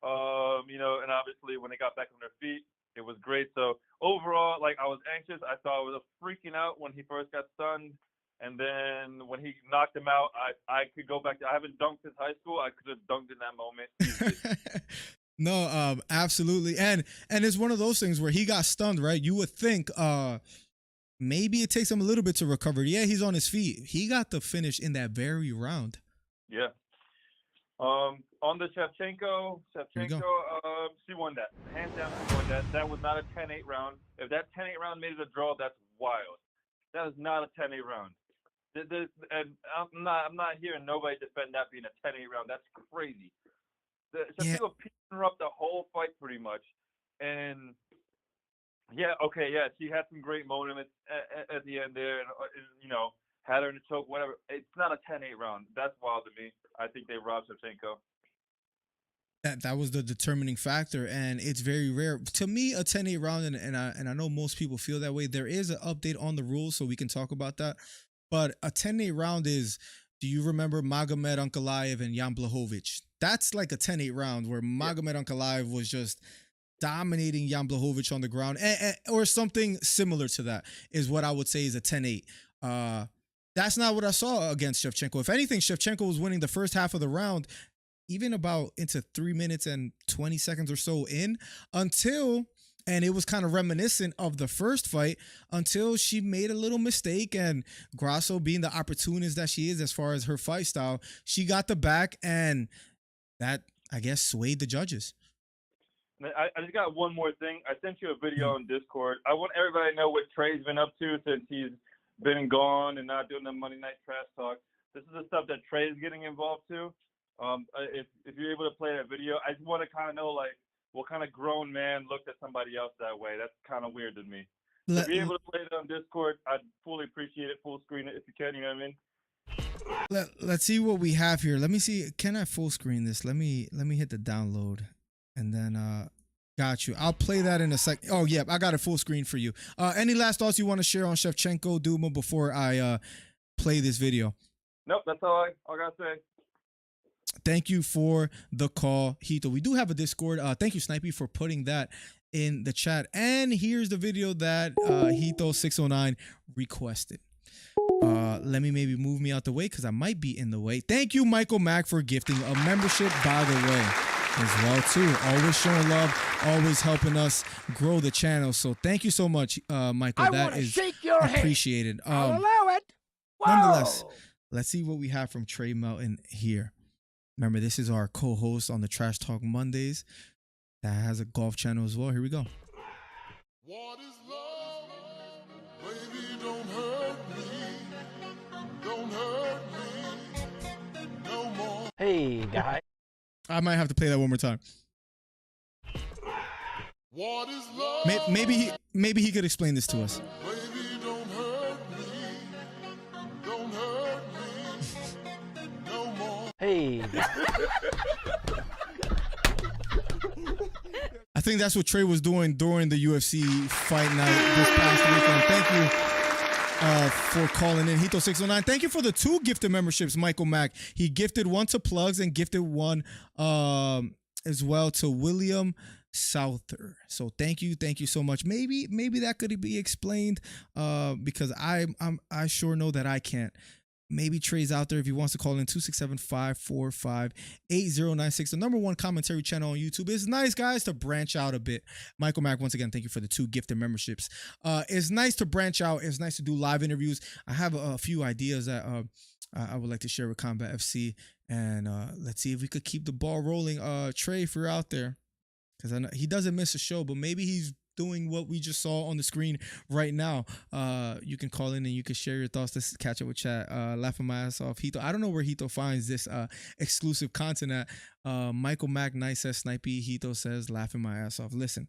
Speaker 7: And obviously when they got back on their feet, it was great. So overall, like I was anxious. I thought I was freaking out when he first got stunned. And then when he knocked him out, I could go back. I haven't dunked since high school. I could have dunked in that moment.
Speaker 4: No, absolutely. And it's one of those things where he got stunned, right? You would think maybe it takes him a little bit to recover. Yeah, he's on his feet. He got the finish in that very round. Yeah.
Speaker 7: On the Shevchenko, she won that. Hands down, she won that. That was not a 10-8 round. If that 10-8 round made it a draw, that's wild. That is not a 10-8 round. And I'm not hearing nobody defend that being a 10-8 round. That's crazy. Shevchenko piecing her up the whole fight pretty much. And she had some great moments at the end there, and had her in the choke, whatever. It's not a 10-8 round. That's wild to me. I think they robbed Shevchenko.
Speaker 4: That was the determining factor, and it's very rare to me, a 10-8 round, and I know most people feel that way. There is an update on the rules, so we can talk about that. But a 10-8 round is, do you remember Magomed Ankalaev and Jan Blachowicz? That's like a 10-8 round where Magomed Ankalaev was just dominating Jan Blachowicz on the ground, or something similar to that is what I would say is a 10-8. That's not what I saw against Shevchenko. If anything, Shevchenko was winning the first half of the round, even about into 3 minutes and 20 seconds or so in, and it was kind of reminiscent of the first fight, until she made a little mistake, and Grasso, being the opportunist that she is as far as her fight style, she got the back, and that, I guess, swayed the judges.
Speaker 7: I just got one more thing. I sent you a video on Discord. I want everybody to know what Trey's been up to since he's been gone and not doing the Monday Night Trash Talk. This is the stuff that Trey's getting involved to. If you're able to play that video, I just want to kind of know, like, what kind of grown man looked at somebody else that way. That's kind of weird to me. So if you're able to play it on Discord, I'd fully appreciate it. Full screen it if you can, you know what I mean?
Speaker 4: Let's see what we have here. Let me see. Can I full screen this? Let me hit the download, and then Got you. I'll play that in a sec. Oh, yeah, I got it full screen for you. Any last thoughts you want to share on Shevchenko, Douma, before I play this video?
Speaker 7: Nope, that's all I gotta say.
Speaker 4: Thank you for the call, Hito. We do have a Discord. Thank you, Snipey, for putting that in the chat. And here's the video that Hito609 requested. Let me maybe move me out the way because I might be in the way. Thank you, Michael Mack, for gifting a membership, by the way, as well, too. Always showing love, always helping us grow the channel. So thank you so much, Michael. That is appreciated.
Speaker 8: I'll allow it.
Speaker 4: Nonetheless, let's see what we have from Trey Melton here. Remember, this is our co-host on the Trash Talk Mondays that has a golf channel as well. Here we go.
Speaker 9: What is love? Baby, don't hurt me. Don't hurt me no more.
Speaker 8: Hey, guy.
Speaker 4: I might have to play that one more time.
Speaker 9: What is love?
Speaker 4: Maybe he could explain this to us.
Speaker 9: Baby, don't hurt me. Don't hurt me no more.
Speaker 8: Hey.
Speaker 4: I think that's what Trey was doing during the UFC fight night this past weekend. Thank you for calling in, Hito609. Thank you for the 2 gifted memberships, Michael Mack. He gifted one to Plugs and gifted one as well to William Souther. So thank you so much. Maybe that could be explained because I sure know that I can't. Maybe Trey's out there if he wants to call in 267-545-8096. The number 1 commentary channel on YouTube. It's nice, guys, to branch out a bit. Michael Mack, once again, thank you for the 2 gifted memberships. It's nice to branch out. It's nice to do live interviews. I have a few ideas that I would like to share with Combat FC, and let's see if we could keep the ball rolling. Trey, if you're out there, because I know he doesn't miss a show, but maybe he's doing what we just saw on the screen right now. You can call in and you can share your thoughts. Let's catch up with chat. Laughing my ass off. Hito, I don't know where Hito finds this exclusive content at. Michael Mack Nice says Snipey. Hito says laughing my ass off. Listen,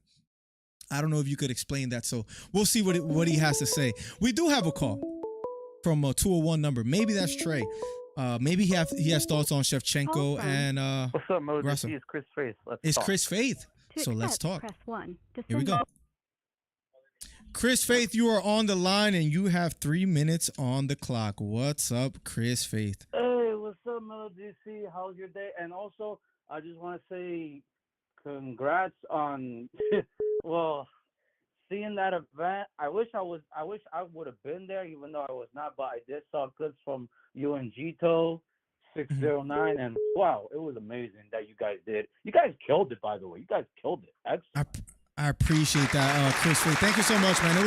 Speaker 4: I don't know if you could explain that, so we'll see what he has to say. We do have a call from a 201 number. Maybe that's Trey. Maybe he has thoughts on Shevchenko and
Speaker 8: What's up, Mo?
Speaker 4: Russell.
Speaker 8: It's Chris Faith.
Speaker 4: It's Chris Faith. So let's talk.
Speaker 10: Press 1.
Speaker 4: Here we go. Chris Faith, you are on the line and you have 3 minutes on the clock. What's up, Chris Faith?
Speaker 11: Hey, what's up, Melo DC? How's your day? And also, I just want to say congrats on, well, seeing that event. I wish I would have been there, even though I was not, but I did saw clips from you and Gito, 609, and wow, it was amazing that you guys did. You guys killed it, by the way. You guys killed it. Excellent.
Speaker 4: I appreciate that, Chris Faith. Thank you so much, man. It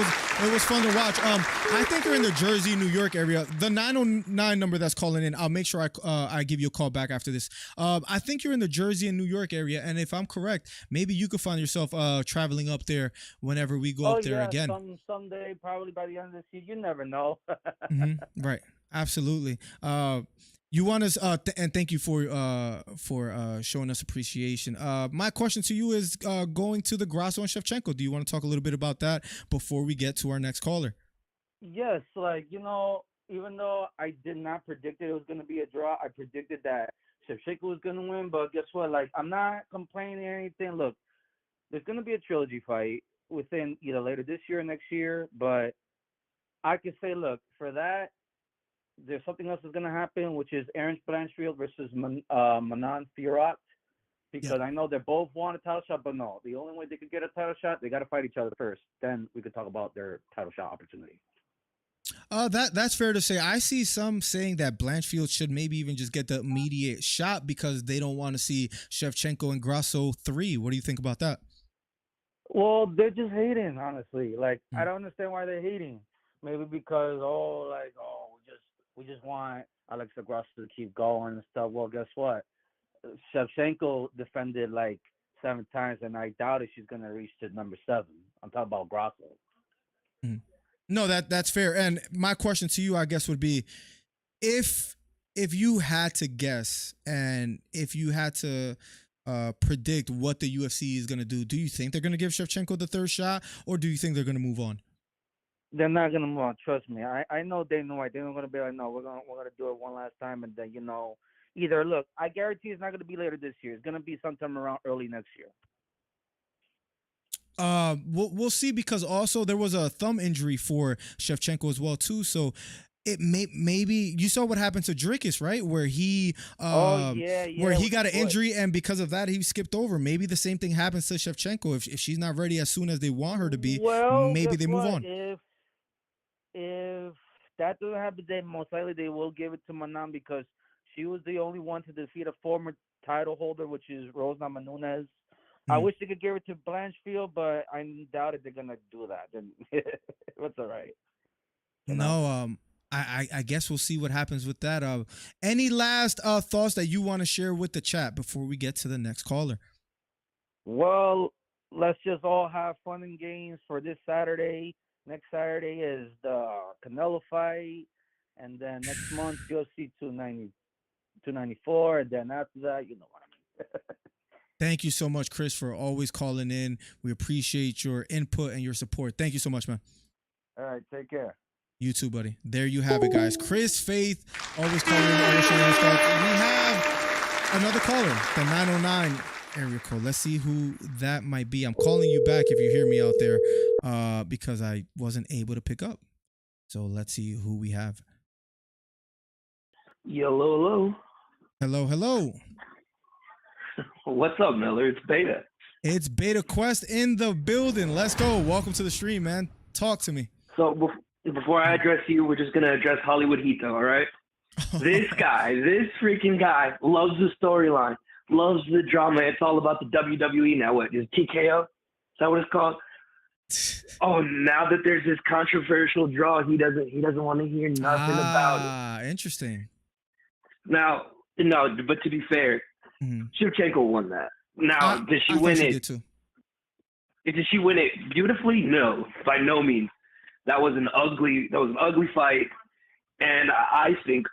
Speaker 4: was fun to watch. I think you're in the Jersey, New York area. The 909 number that's calling in, I'll make sure I give you a call back after this. I think you're in the Jersey and New York area, and if I'm correct, maybe you could find yourself traveling up there whenever we go up there again.
Speaker 11: Someday, probably by the end of this year. You never know.
Speaker 4: Right. Absolutely. You want us, and thank you for showing us appreciation. My question to you is going to the Grasso and Shevchenko. Do you want to talk a little bit about that before we get to our next caller?
Speaker 11: Yes, even though I did not predict it was going to be a draw, I predicted that Shevchenko was going to win. But guess what? I'm not complaining or anything. Look, there's going to be a trilogy fight within either later this year or next year. But I could say, look, for that, there's something else that's going to happen, which is Aaron Blanchfield versus Manon Fiorot, because I know they both want a title shot, but no, the only way they could get a title shot, they got to fight each other first. Then we could talk about their title shot opportunity.
Speaker 4: That's fair to say. I see some saying that Blanchfield should maybe even just get the immediate shot because they don't want to see Shevchenko and Grasso 3. What do you think about that?
Speaker 11: Well, they're just hating, honestly. I don't understand why they're hating. Maybe because, we just want Alexa Grasso to keep going and stuff. Well, guess what? Shevchenko defended 7 times, and I doubt if she's going to reach to number 7. I'm talking about Grasso.
Speaker 4: No, that's fair. And my question to you, I guess, would be if you had to guess and if you had to predict what the UFC is going to do you think they're going to give Shevchenko the 3rd shot, or do you think they're going to move on?
Speaker 11: They're not going to move on. Trust me. I know they know it. They're not going to be like, no, we're going to do it one last time. And then, either, look, I guarantee it's not going to be later this year. It's going to be sometime around early next year.
Speaker 4: we'll see, because also there was a thumb injury for Shevchenko as well too. So it maybe you saw what happened to Dricus, right? Where he where he got an injury, and because of that he skipped over. Maybe the same thing happens to Shevchenko. If she's not ready as soon as they want her to be, maybe they move on.
Speaker 11: If that doesn't happen, then most likely they will give it to Manon, because she was the only one to defeat a former title holder, which is Rose Namajunas. I wish they could give it to Blanchfield, but I doubt if they're gonna do that. Then that's all right.
Speaker 4: I guess we'll see what happens with that. Any last thoughts that you want to share with the chat before we get to the next caller?
Speaker 11: Well, let's just all have fun and games for this Saturday. Next Saturday is the Canelo fight, and then next month UFC 294, and then after that, you know what I mean.
Speaker 4: Thank you so much, Chris, for always calling in. We appreciate your input and your support. Thank you so much, man.
Speaker 11: All right, take care.
Speaker 4: You too, buddy. There you have it, guys. Chris Faith, always calling in, always sharing his thoughts. We have another caller, the 909 area code. Let's see who that might be. I'm calling you back if you hear me out there, because I wasn't able to pick up. So let's see who we have.
Speaker 10: Hello.
Speaker 4: Hello.
Speaker 10: What's up, Miller? It's Beta.
Speaker 4: It's Beta Quest in the building. Let's go. Welcome to the stream, man. Talk to me.
Speaker 10: So before I address you, we're just going to address Hollywood Hito, all right? This freaking guy loves the storyline, loves the drama. It's all about the WWE now. What is TKO? Is that what it's called? Oh, now that there's this controversial draw, he doesn't want to hear nothing about it.
Speaker 4: Ah, interesting.
Speaker 10: Now, no, but to be fair, Shevchenko won that. Now, did she win it? Did she win it beautifully? No, by no means. That was an ugly fight, and I think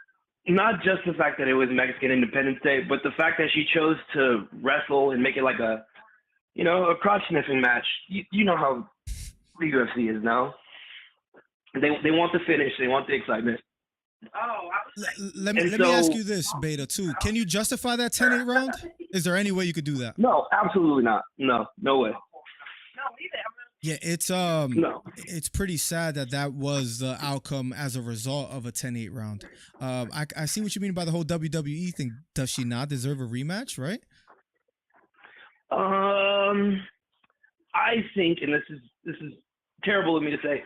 Speaker 10: not just the fact that it was Mexican Independence Day, but the fact that she chose to wrestle and make it like a crotch sniffing match. You know how the UFC is now. They want the finish. They want the excitement.
Speaker 4: Let me ask you this, Beta, too. Can you justify that 10-8 round? Is there any way you could do that?
Speaker 10: No, absolutely not. No way.
Speaker 4: Yeah, it's pretty sad that was the outcome as a result of a 10-8 round. I see what you mean by the whole WWE thing. Does she not deserve a rematch, right?
Speaker 10: I think, and this is terrible of me to say,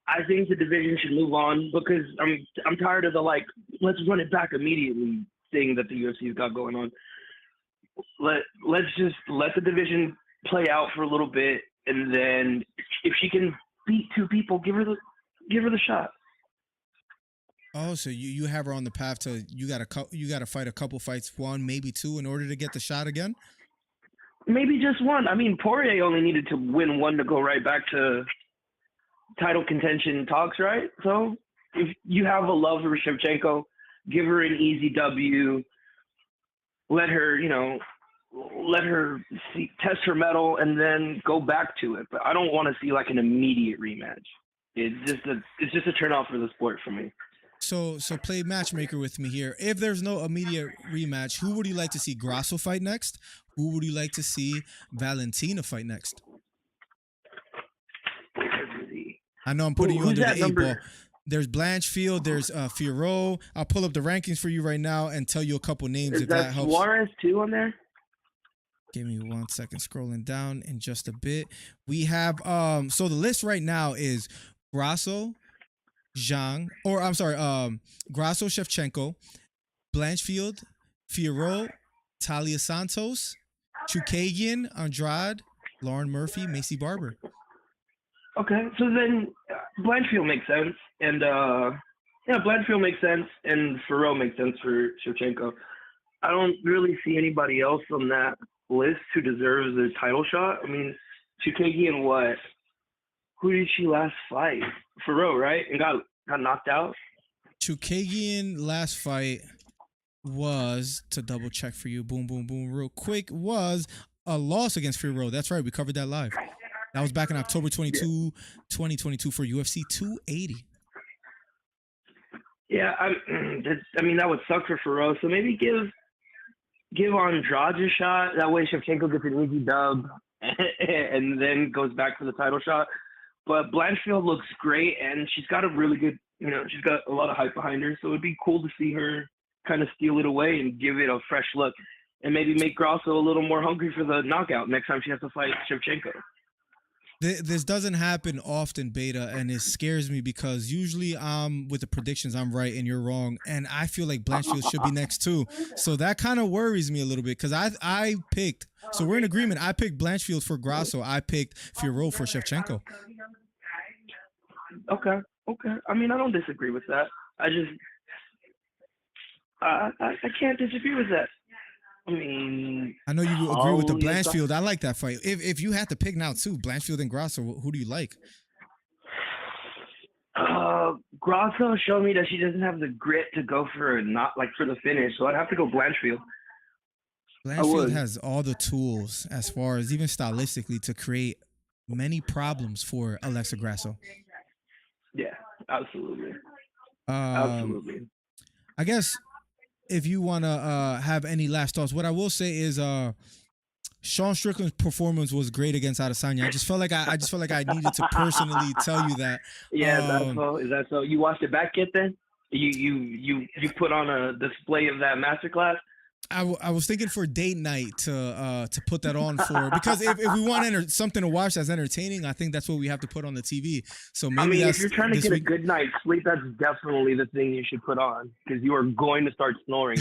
Speaker 10: I think the division should move on, because I'm tired of the let's run it back immediately thing that the UFC's got going on. Let's just let the division play out for a little bit, and then if she can beat two people, give her the shot.
Speaker 4: Oh, so you have her on the path to you got to fight a couple fights, one maybe two, in order to get the shot again?
Speaker 10: Maybe just one. I mean, Poirier only needed to win one to go right back to title contention talks, right? So if you have a love for Shevchenko, give her an easy W. Let her, test her mettle, and then go back to it. But I don't want to see an immediate rematch. It's just a turn off for the sport for me.
Speaker 4: So play matchmaker with me here. If there's no immediate rematch, who would you like to see Grasso fight next? Who would you like to see Valentina fight next? I know I'm putting you under the 8 ball. There's Blanchfield. There's Fierro. I'll pull up the rankings for you right now and tell you a couple names if that helps.
Speaker 10: Suarez too on there?
Speaker 4: Give me 1 second. Scrolling down in just a bit. We have so the list right now is Grasso, Grasso, Shevchenko, Blanchfield, Fierro, Talia Santos, Chukagian, Andrade, Lauren Murphy, Macy Barber.
Speaker 10: Okay, so then Blanchfield makes sense, and Blanchfield makes sense, and Fierro makes sense for Shevchenko. I don't really see anybody else on that list who deserves a title shot. I mean, Chukagian, what? Who did she last fight? Fierro, right? And got knocked out?
Speaker 4: Chukagian last fight was, to double check for you, boom, real quick, was a loss against Fierro. That's right. We covered that live. That was back in October 22, 2022 for UFC 280.
Speaker 10: Yeah, I mean, that would suck for Fierro. So maybe give Andrade a shot. That way Shevchenko gets an easy dub. and then goes back for the title shot. But Blanchfield looks great, and she's got a really good, she's got a lot of hype behind her. So it'd be cool to see her kind of steal it away and give it a fresh look, and maybe make Grasso a little more hungry for the knockout next time she has to fight Shevchenko.
Speaker 4: This doesn't happen often, Beta, and it scares me because usually with the predictions I'm right and you're wrong, and I feel like Blanchfield should be next too. So that kind of worries me a little bit because I picked. So we're in agreement. I picked Blanchfield for Grasso. I picked Fierro for Shevchenko.
Speaker 10: Okay. I mean, I don't disagree with that. I can't disagree with that. I mean,
Speaker 4: I know you agree with the Blanchfield. I like that fight. If you had to pick now too, Blanchfield and Grasso, who do you like?
Speaker 10: Grasso showed me that she doesn't have the grit to go for the finish, so I'd have to go Blanchfield.
Speaker 4: Blanchfield has all the tools as far as even stylistically to create many problems for Alexa Grasso.
Speaker 10: Yeah, absolutely. Absolutely.
Speaker 4: I guess if you want to have any last thoughts, what I will say is Sean Strickland's performance was great against Adesanya. I just felt like I needed to personally tell you that.
Speaker 10: Yeah, is that so? You watched it back yet? Then you put on a display of that masterclass.
Speaker 4: I was thinking for date night to put that on for, because if we want something to watch that's entertaining, I think that's what we have to put on the TV. So maybe
Speaker 10: if you're trying to get a good night's sleep, that's definitely the thing you should put on, because you are going to start snoring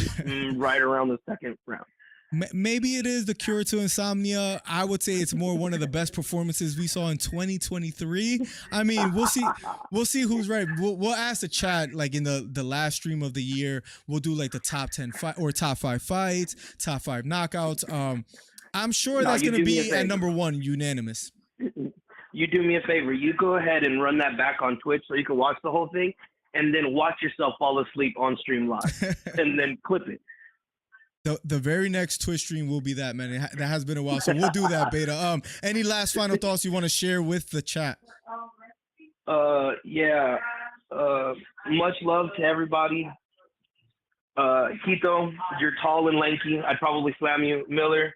Speaker 10: right around the second round.
Speaker 4: Maybe it is the cure to insomnia. I would say it's more one of the best performances we saw in 2023. I mean, we'll see who's right. We'll ask the chat, like in the last stream of the year. We'll do like the top 10 or top 5 fights, top 5 knockouts. I'm sure that's going to be at number 1 unanimous.
Speaker 10: You do me a favor. You go ahead and run that back on Twitch so you can watch the whole thing, and then watch yourself fall asleep on stream live, and then clip it.
Speaker 4: The very next Twitch stream will be that, man. That has been a while, so we'll do that, Beta. Any last final thoughts you want to share with the chat?
Speaker 10: Yeah. Much love to everybody. Quito, you're tall and lanky. I'd probably slam you. Miller,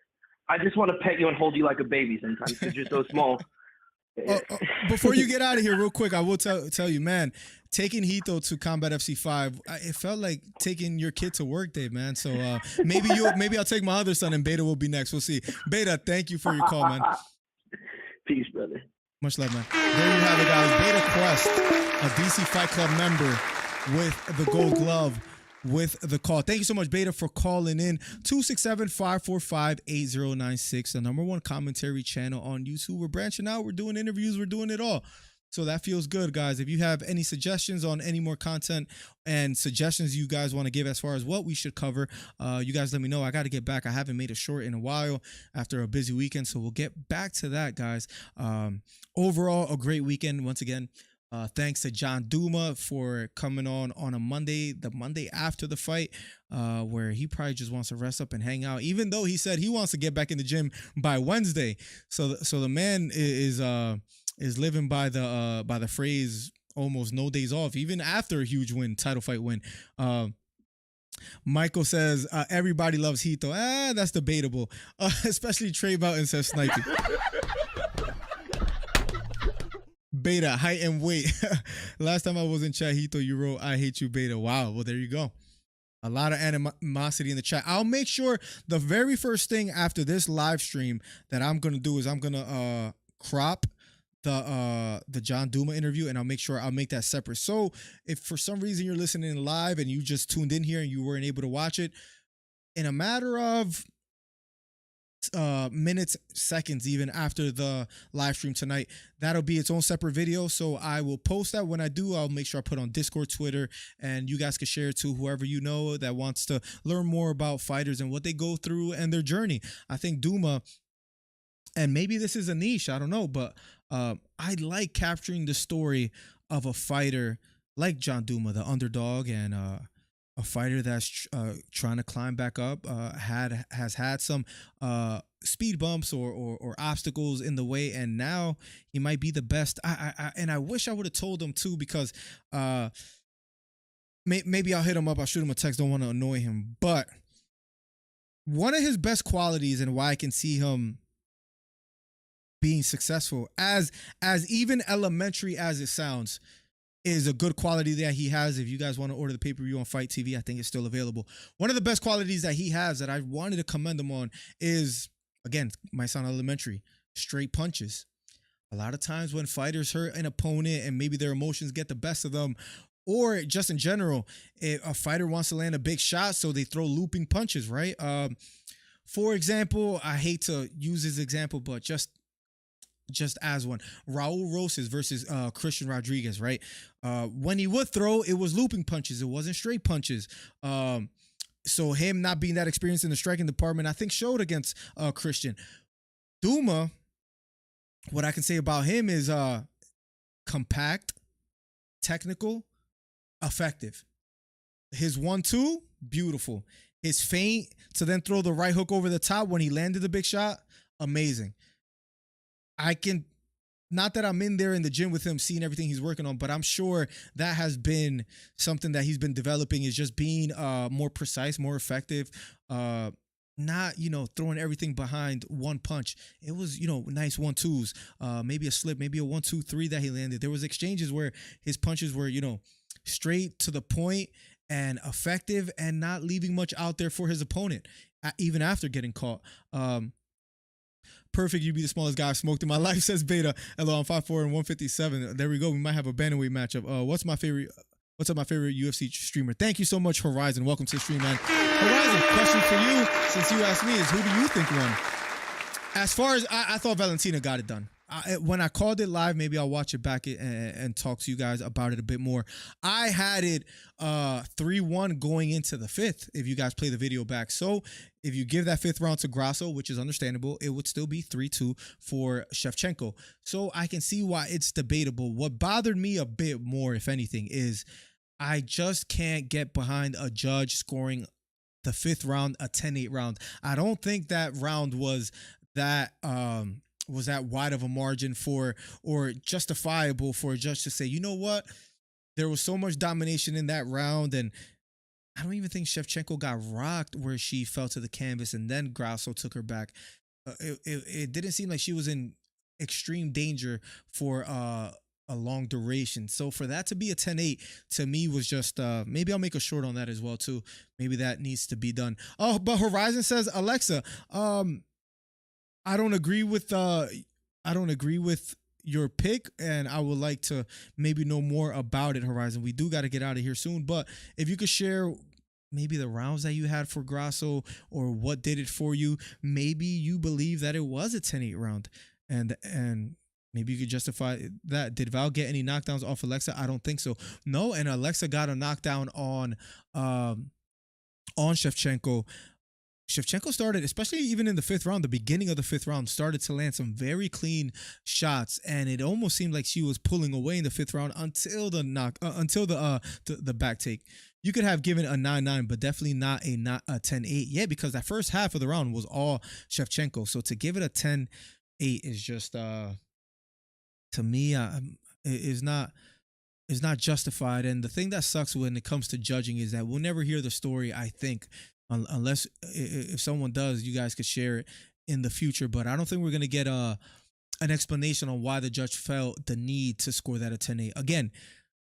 Speaker 10: I just want to pet you and hold you like a baby sometimes because you're so small.
Speaker 4: Before you get out of here, real quick, I will tell you, man, taking Hito to Combat FC 5, it felt like taking your kid to work day, man. So maybe I'll take my other son, and Beta will be next. We'll see. Beta, thank you for your call, man.
Speaker 10: Peace, brother.
Speaker 4: Much love, man. There you have it, guys. Beta Quest, a DC Fight Club member with the Gold Glove, with the call. Thank you so much, Beta, for calling in. 267-545-8096, the #1 commentary channel on YouTube. We're branching out. We're doing interviews. We're doing it all. So that feels good, guys. If you have any suggestions on any more content and suggestions you guys want to give as far as what we should cover, you guys let me know. I got to get back. I haven't made a short in a while after a busy weekend, so we'll get back to that, guys. Overall, a great weekend once again. Thanks to John Douma for coming on a Monday, the Monday after the fight, where he probably just wants to rest up and hang out, even though he said he wants to get back in the gym by Wednesday. So the man is living by the phrase almost no days off, even after a huge title fight win. Michael says everybody loves Hito. That's debatable, especially Trey Mountain says Snipey. Beta, height and weight. Last time I was in chat, Hito, you wrote, "I hate you, Beta." Wow. Well, there you go. A lot of animosity in the chat. I'll make sure the very first thing after this live stream that I'm going to do is I'm going to crop the John Douma interview, and I'll make that separate. So if for some reason you're listening live and you just tuned in here and you weren't able to watch it, in a matter of minutes, seconds, even after the live stream tonight, that'll be its own separate video. So I will post that. When I do, I'll make sure I put on Discord, Twitter, and you guys can share it to whoever you know that wants to learn more about fighters and what they go through and their journey. I think Douma, and maybe this is a niche, I don't know, but I like capturing the story of a fighter like John Douma, the underdog, and a fighter that's trying to climb back up, has had some speed bumps or obstacles in the way, and now he might be the best. And I wish I would have told him too, because maybe I'll hit him up. I'll shoot him a text. Don't want to annoy him, but one of his best qualities and why I can see him being successful. As even elementary as it sounds, is a good quality that he has. If you guys want to order the pay-per-view on Fight TV, I think it's still available. One of the best qualities that he has that I wanted to commend him on is, again, might sound elementary, straight punches. A lot of times when fighters hurt an opponent and maybe their emotions get the best of them, or just in general, if a fighter wants to land a big shot, so they throw looping punches, right? For example, I hate to use this example, but just as one, Raul Rosas versus Christian Rodriguez, right? When he would throw, it was looping punches. It wasn't straight punches. So him not being that experienced in the striking department, I think showed against Christian. Douma, what I can say about him is compact, technical, effective. His 1-2, beautiful. His feint to then throw the right hook over the top when he landed the big shot, amazing. I can, not that I'm in there in the gym with him seeing everything he's working on, but I'm sure that has been something that he's been developing, is just being more precise, more effective, not, throwing everything behind one punch. It was, nice 1-2s, maybe a slip, maybe a 1-2-3 that he landed. There was exchanges where his punches were, straight to the point and effective and not leaving much out there for his opponent, even after getting caught. Perfect, you be the smallest guy I've smoked in my life, says Beta. Hello, I'm 5'4" and 157. There we go. We might have a bantamweight matchup. What's my favorite UFC streamer? Thank you so much, Horizon. Welcome to the stream, man. Horizon, question for you, since you asked me, is who do you think won? As far as I thought Valentina got it done. When I called it live, maybe I'll watch it back and talk to you guys about it a bit more. I had it 3-1 going into the fifth, if you guys play the video back. So if you give that fifth round to Grasso, which is understandable, it would still be 3-2 for Shevchenko. So I can see why it's debatable. What bothered me a bit more, if anything, is I just can't get behind a judge scoring the fifth round a 10-8 round. I don't think that round was that wide of a margin for, or justifiable for a judge to say, you know what, there was so much domination in that round, and I don't even think Shevchenko got rocked where she fell to the canvas and then Grasso took her back. It didn't seem like she was in extreme danger for a long duration. So for that to be a 10-8 to me was just, maybe I'll make a short on that as well too. Maybe that needs to be done. Oh, but Horizon says, Alexa, I don't agree with your pick, and I would like to maybe know more about it, Horizon. We do got to get out of here soon, but if you could share maybe the rounds that you had for Grasso or what did it for you, maybe you believe that it was a 10-8 round, and maybe you could justify that. Did Val get any knockdowns off Alexa? I don't think so. No, and Alexa got a knockdown on Shevchenko. Shevchenko started, especially even in the fifth round, the beginning of the fifth round, started to land some very clean shots, and it almost seemed like she was pulling away in the fifth round until the back take. You could have given a 9-9, but definitely not a 10-8. Yeah, because that first half of the round was all Shevchenko. So to give it a 10-8 is just to me is not justified. And the thing that sucks when it comes to judging is that we'll never hear the story, I think, unless if someone does, you guys could share it in the future. But I don't think we're going to get an explanation on why the judge felt the need to score that a 10-8. Again,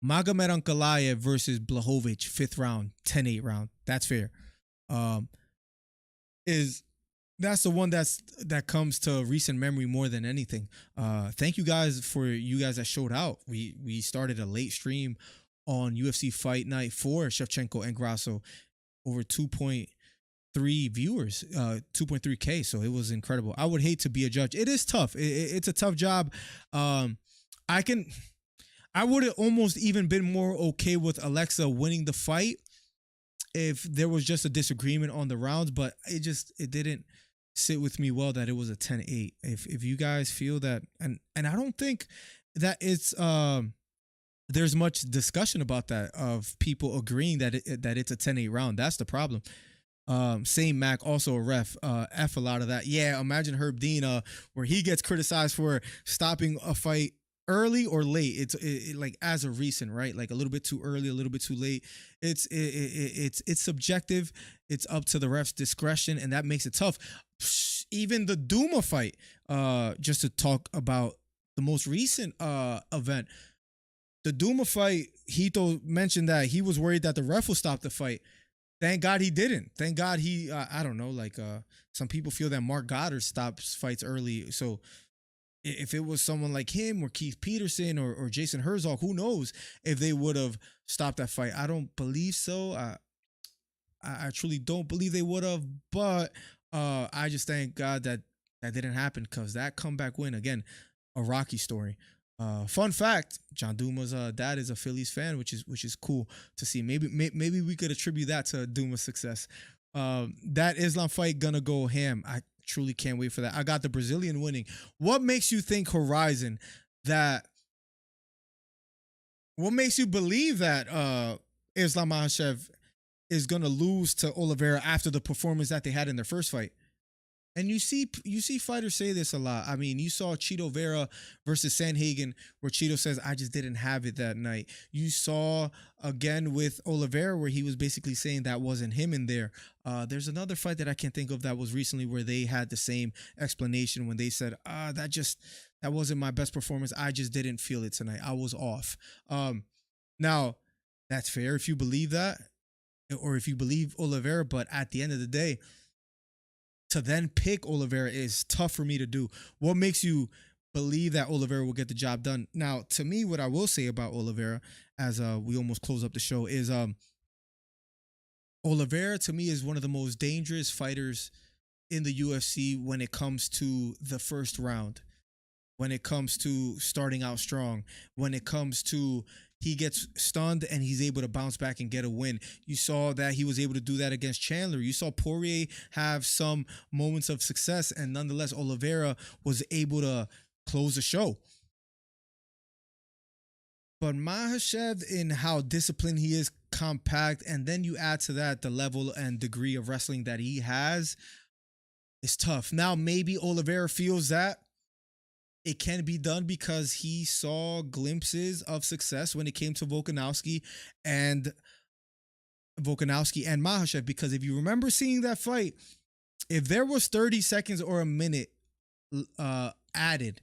Speaker 4: Magomed Ankalaev versus Blachowicz, fifth round, 10-8 round. That's fair. That's the one that comes to recent memory more than anything. Thank you guys for you guys that showed out. We started a late stream on UFC Fight Night for Shevchenko and Grasso. Over 2.3 viewers, 2.3K. So it was incredible. I would hate to be a judge. It is tough. It's a tough job. I would have almost even been more okay with Alexa winning the fight if there was just a disagreement on the rounds, but it didn't sit with me well that it was a 10-8. If you guys feel that, and I don't think that it's there's much discussion about that, of people agreeing that it's a 10-8 round. That's the problem. Same Mac, also a ref, F a lot of that. Yeah, imagine Herb Dean, where he gets criticized for stopping a fight early or late. It's like as a recent, right? Like a little bit too early, a little bit too late. It's subjective. It's up to the ref's discretion, and that makes it tough. even the Douma fight, just to talk about the most recent event, the Douma fight, Hito mentioned that he was worried that the ref will stop the fight. Thank God he didn't. Thank God he, I don't know, like some people feel that Mark Goddard stops fights early. So if it was someone like him or Keith Peterson or Jason Herzog, who knows if they would have stopped that fight. I don't believe so. I truly don't believe they would have, but I just thank God that didn't happen, because that comeback win, again, a Rocky story. Fun fact: John Douma's dad is a Phillies fan, which is cool to see. Maybe we could attribute that to Douma's success. That Islam fight gonna go ham. I truly can't wait for that. I got the Brazilian winning. What makes you think, Horizon, that? What makes you believe that Islam Makhachev is gonna lose to Oliveira after the performance that they had in their first fight? And you see fighters say this a lot. I mean, you saw Chito Vera versus Sanhagen, where Chito says, I just didn't have it that night. You saw again with Oliveira, where he was basically saying that wasn't him in there. There's another fight that I can't think of that was recently where they had the same explanation when they said, that wasn't my best performance. I just didn't feel it tonight. I was off. Now, that's fair if you believe that, or if you believe Oliveira, but at the end of the day, to then pick Oliveira is tough for me to do. What makes you believe that Oliveira will get the job done? Now, to me, what I will say about Oliveira, as we almost close up the show, is Oliveira to me is one of the most dangerous fighters in the UFC when it comes to the first round, when it comes to starting out strong, when it comes to he gets stunned and he's able to bounce back and get a win. You saw that he was able to do that against Chandler. You saw Poirier have some moments of success, and nonetheless, Oliveira was able to close the show. But Makhachev, in how disciplined he is, compact, and then you add to that the level and degree of wrestling that he has, it's tough. Now, maybe Oliveira feels that it can be done because he saw glimpses of success when it came to Volkanovski and Makhachev. Because if you remember seeing that fight, if there was 30 seconds or a minute added,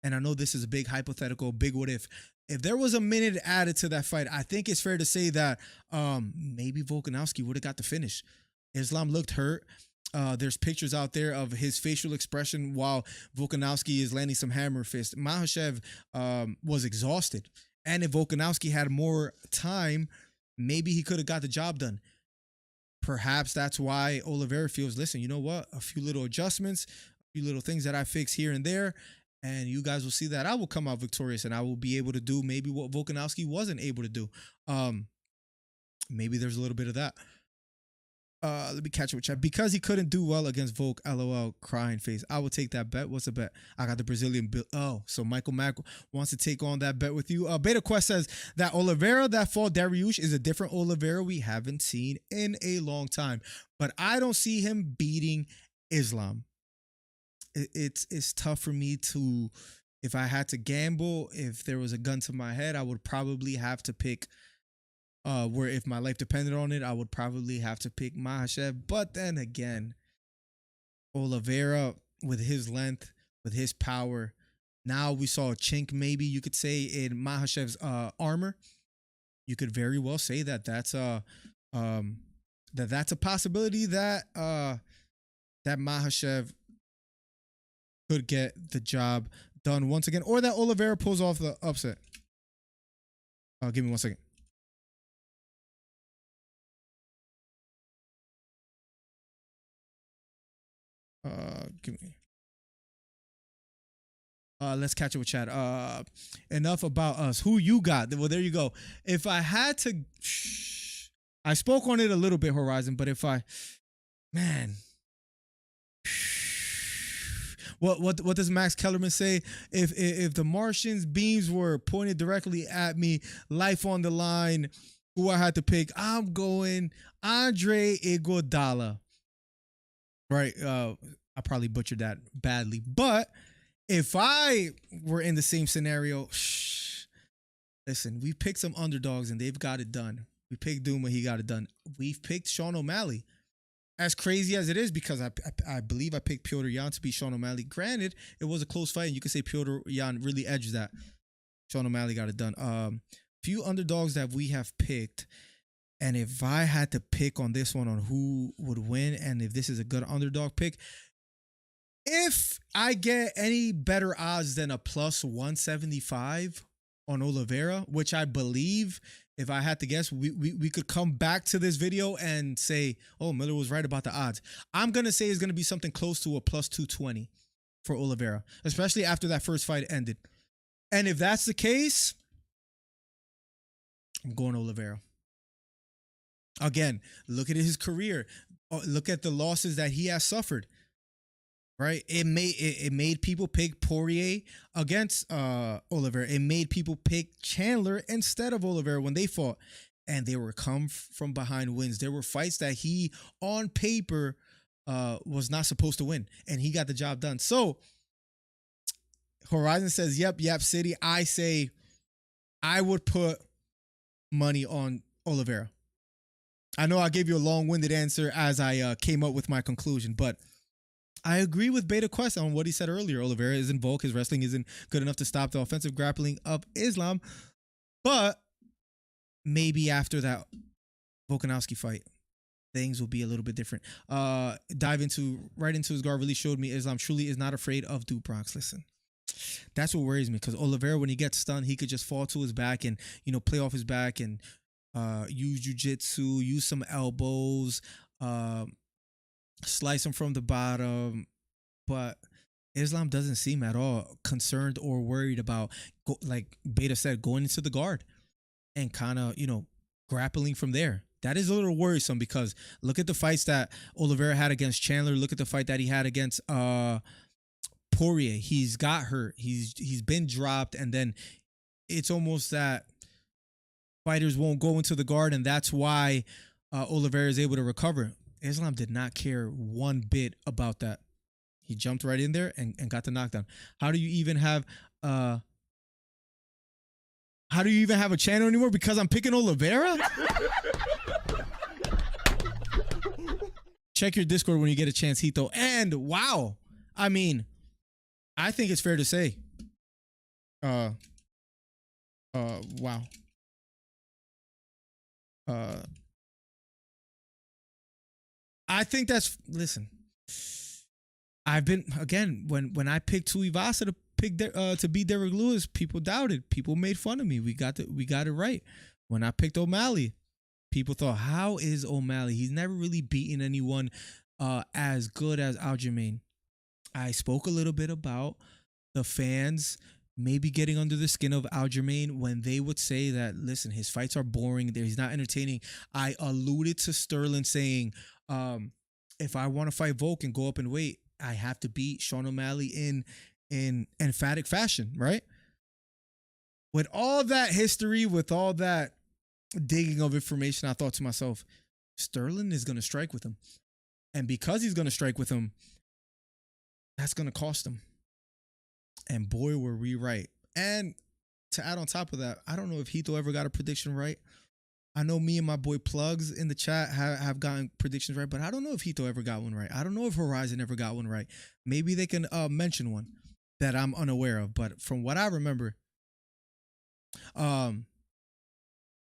Speaker 4: and I know this is a big hypothetical, big what if there was a minute added to that fight, I think it's fair to say that maybe Volkanovski would have got the finish. Islam looked hurt. There's pictures out there of his facial expression while Volkanovski is landing some hammer fist. Makhachev was exhausted. And if Volkanovski had more time, maybe he could have got the job done. Perhaps that's why Oliveira feels, listen, you know what? A few little adjustments, a few little things that I fix here and there, and you guys will see that I will come out victorious and I will be able to do maybe what Volkanovski wasn't able to do. Maybe there's a little bit of that. Let me catch up with chat. Because he couldn't do well against Volk, LOL, crying face. I will take that bet. What's the bet? I got the Brazilian bill. Oh, so Michael Mack wants to take on that bet with you. Beta Quest says that Oliveira that fought Dariush is a different Oliveira we haven't seen in a long time. But I don't see him beating Islam. It's tough for me to, if I had to gamble, if there was a gun to my head, I would probably have to pick where if my life depended on it, I would probably have to pick Makhachev. But then again, Oliveira with his length, with his power, now we saw a chink, maybe you could say, in Makhachev's armor. You could very well say that that's a possibility that that Makhachev could get the job done once again, or that Oliveira pulls off the upset. Give me 1 second. Give me. Let's catch up with chat. Enough about us. Who you got? Well, there you go. If I had to, I spoke on it a little bit, Horizon. But if I, man, what does Max Kellerman say? If the Martians' beams were pointed directly at me, life on the line, who I had to pick, I'm going Andre Iguodala. Right, I probably butchered that badly, but if I were in the same scenario, listen, we picked some underdogs and they've got it done. We picked Douma, he got it done. We've picked Sean O'Malley, as crazy as it is, because I believe I picked Piotr Jan to beat Sean O'Malley. Granted, it was a close fight, and you could say Piotr Jan really edged that. Sean O'Malley got it done. Few underdogs that we have picked, and if I had to pick on this one on who would win, and if this is a good underdog pick, if I get any better odds than a plus 175 on Oliveira, which I believe, if I had to guess, we could come back to this video and say, oh, Miller was right about the odds. I'm going to say it's going to be something close to a plus 220 for Oliveira, especially after that first fight ended. And if that's the case, I'm going Oliveira. Again, look at his career. Look at the losses that he has suffered. Right? It made people pick Poirier against Oliveira. It made people pick Chandler instead of Oliveira when they fought. And they were come from behind wins. There were fights that he, on paper, was not supposed to win. And he got the job done. So, Horizon says, yep, City. I say I would put money on Oliveira. I know I gave you a long-winded answer as I came up with my conclusion, but I agree with Beta Quest on what he said earlier. Oliveira is in bulk. His wrestling isn't good enough to stop the offensive grappling of Islam. But maybe after that Volkanovski fight, things will be a little bit different. Right into his guard really showed me Islam truly is not afraid of Duke Bronx. Listen, that's what worries me, because Oliveira, when he gets stunned, he could just fall to his back and, play off his back and use jiu-jitsu, use some elbows, slice him from the bottom. But Islam doesn't seem at all concerned or worried about, like Beta said, going into the guard and kind of, grappling from there. That is a little worrisome, because look at the fights that Oliveira had against Chandler. Look at the fight that he had against Poirier. He's got hurt. He's been dropped, and then it's almost that fighters won't go into the guard, and that's why Oliveira is able to recover. Islam did not care one bit about that. He jumped right in there and got the knockdown. How do you even have a channel anymore? Because I'm picking Oliveira? Check your Discord when you get a chance, Hito. And wow, I mean, I think it's fair to say, wow. I think that's, listen, I've been, again, when I picked Tuivasa to pick to beat Derrick Lewis, people doubted. People made fun of me. We got it right. When I picked O'Malley, people thought, how is O'Malley? He's never really beaten anyone as good as Aljamain. I spoke a little bit about the fans maybe getting under the skin of Aljamain when they would say that, listen, his fights are boring, he's not entertaining. I alluded to Sterling saying, if I want to fight Volk and go up in weight, I have to beat Sean O'Malley in emphatic fashion, right? With all that history, with all that digging of information, I thought to myself, Sterling is going to strike with him. And because he's going to strike with him, that's going to cost him. And boy, were we right. And to add on top of that, I don't know if Hito ever got a prediction right. I know me and my boy Plugs in the chat have gotten predictions right, but I don't know if Hito ever got one right. I don't know if Horizon ever got one right. Maybe they can mention one that I'm unaware of. But from what I remember,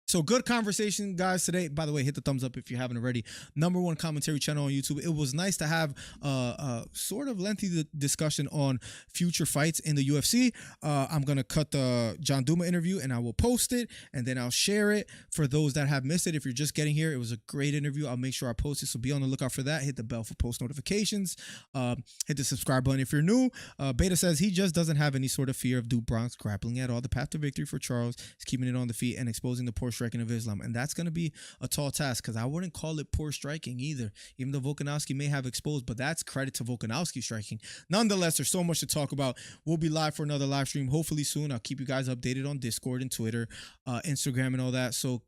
Speaker 4: so good conversation, guys, today. By the way, hit the thumbs up if you haven't already. #1 commentary channel on YouTube. It was nice to have a sort of lengthy discussion on future fights in the UFC. I'm going to cut the John Douma interview and I will post it, and then I'll share it for those that have missed it. If you're just getting here, it was a great interview. I'll make sure I post it, so be on the lookout for that. Hit the bell for post notifications. Hit the subscribe button if you're new. Beta says he just doesn't have any sort of fear of Duke Bronx grappling at all. The path to victory for Charles is keeping it on the feet and exposing the poor striking of Islam, and that's going to be a tall task, because I wouldn't call it poor striking either, even though Volkanovski may have exposed, but that's credit to Volkanovski striking. Nonetheless, there's so much to talk about. We'll be live for another live stream hopefully soon. I'll keep you guys updated on Discord and Twitter, Instagram, and all that, so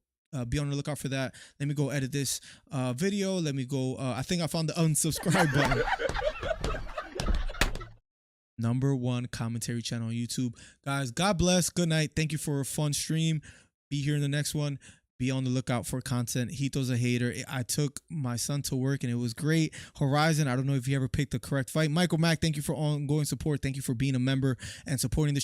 Speaker 4: be on the lookout for that. Let me go edit this video. Let me go, I think I found the unsubscribe button. #1 commentary channel on YouTube. Guys, God bless. Good night. Thank you for a fun stream. Be here in the next one. Be on the lookout for content. Hito's a hater. I took my son to work and it was great. Horizon, I don't know if you ever picked the correct fight. Michael Mack, thank you for ongoing support. Thank you for being a member and supporting this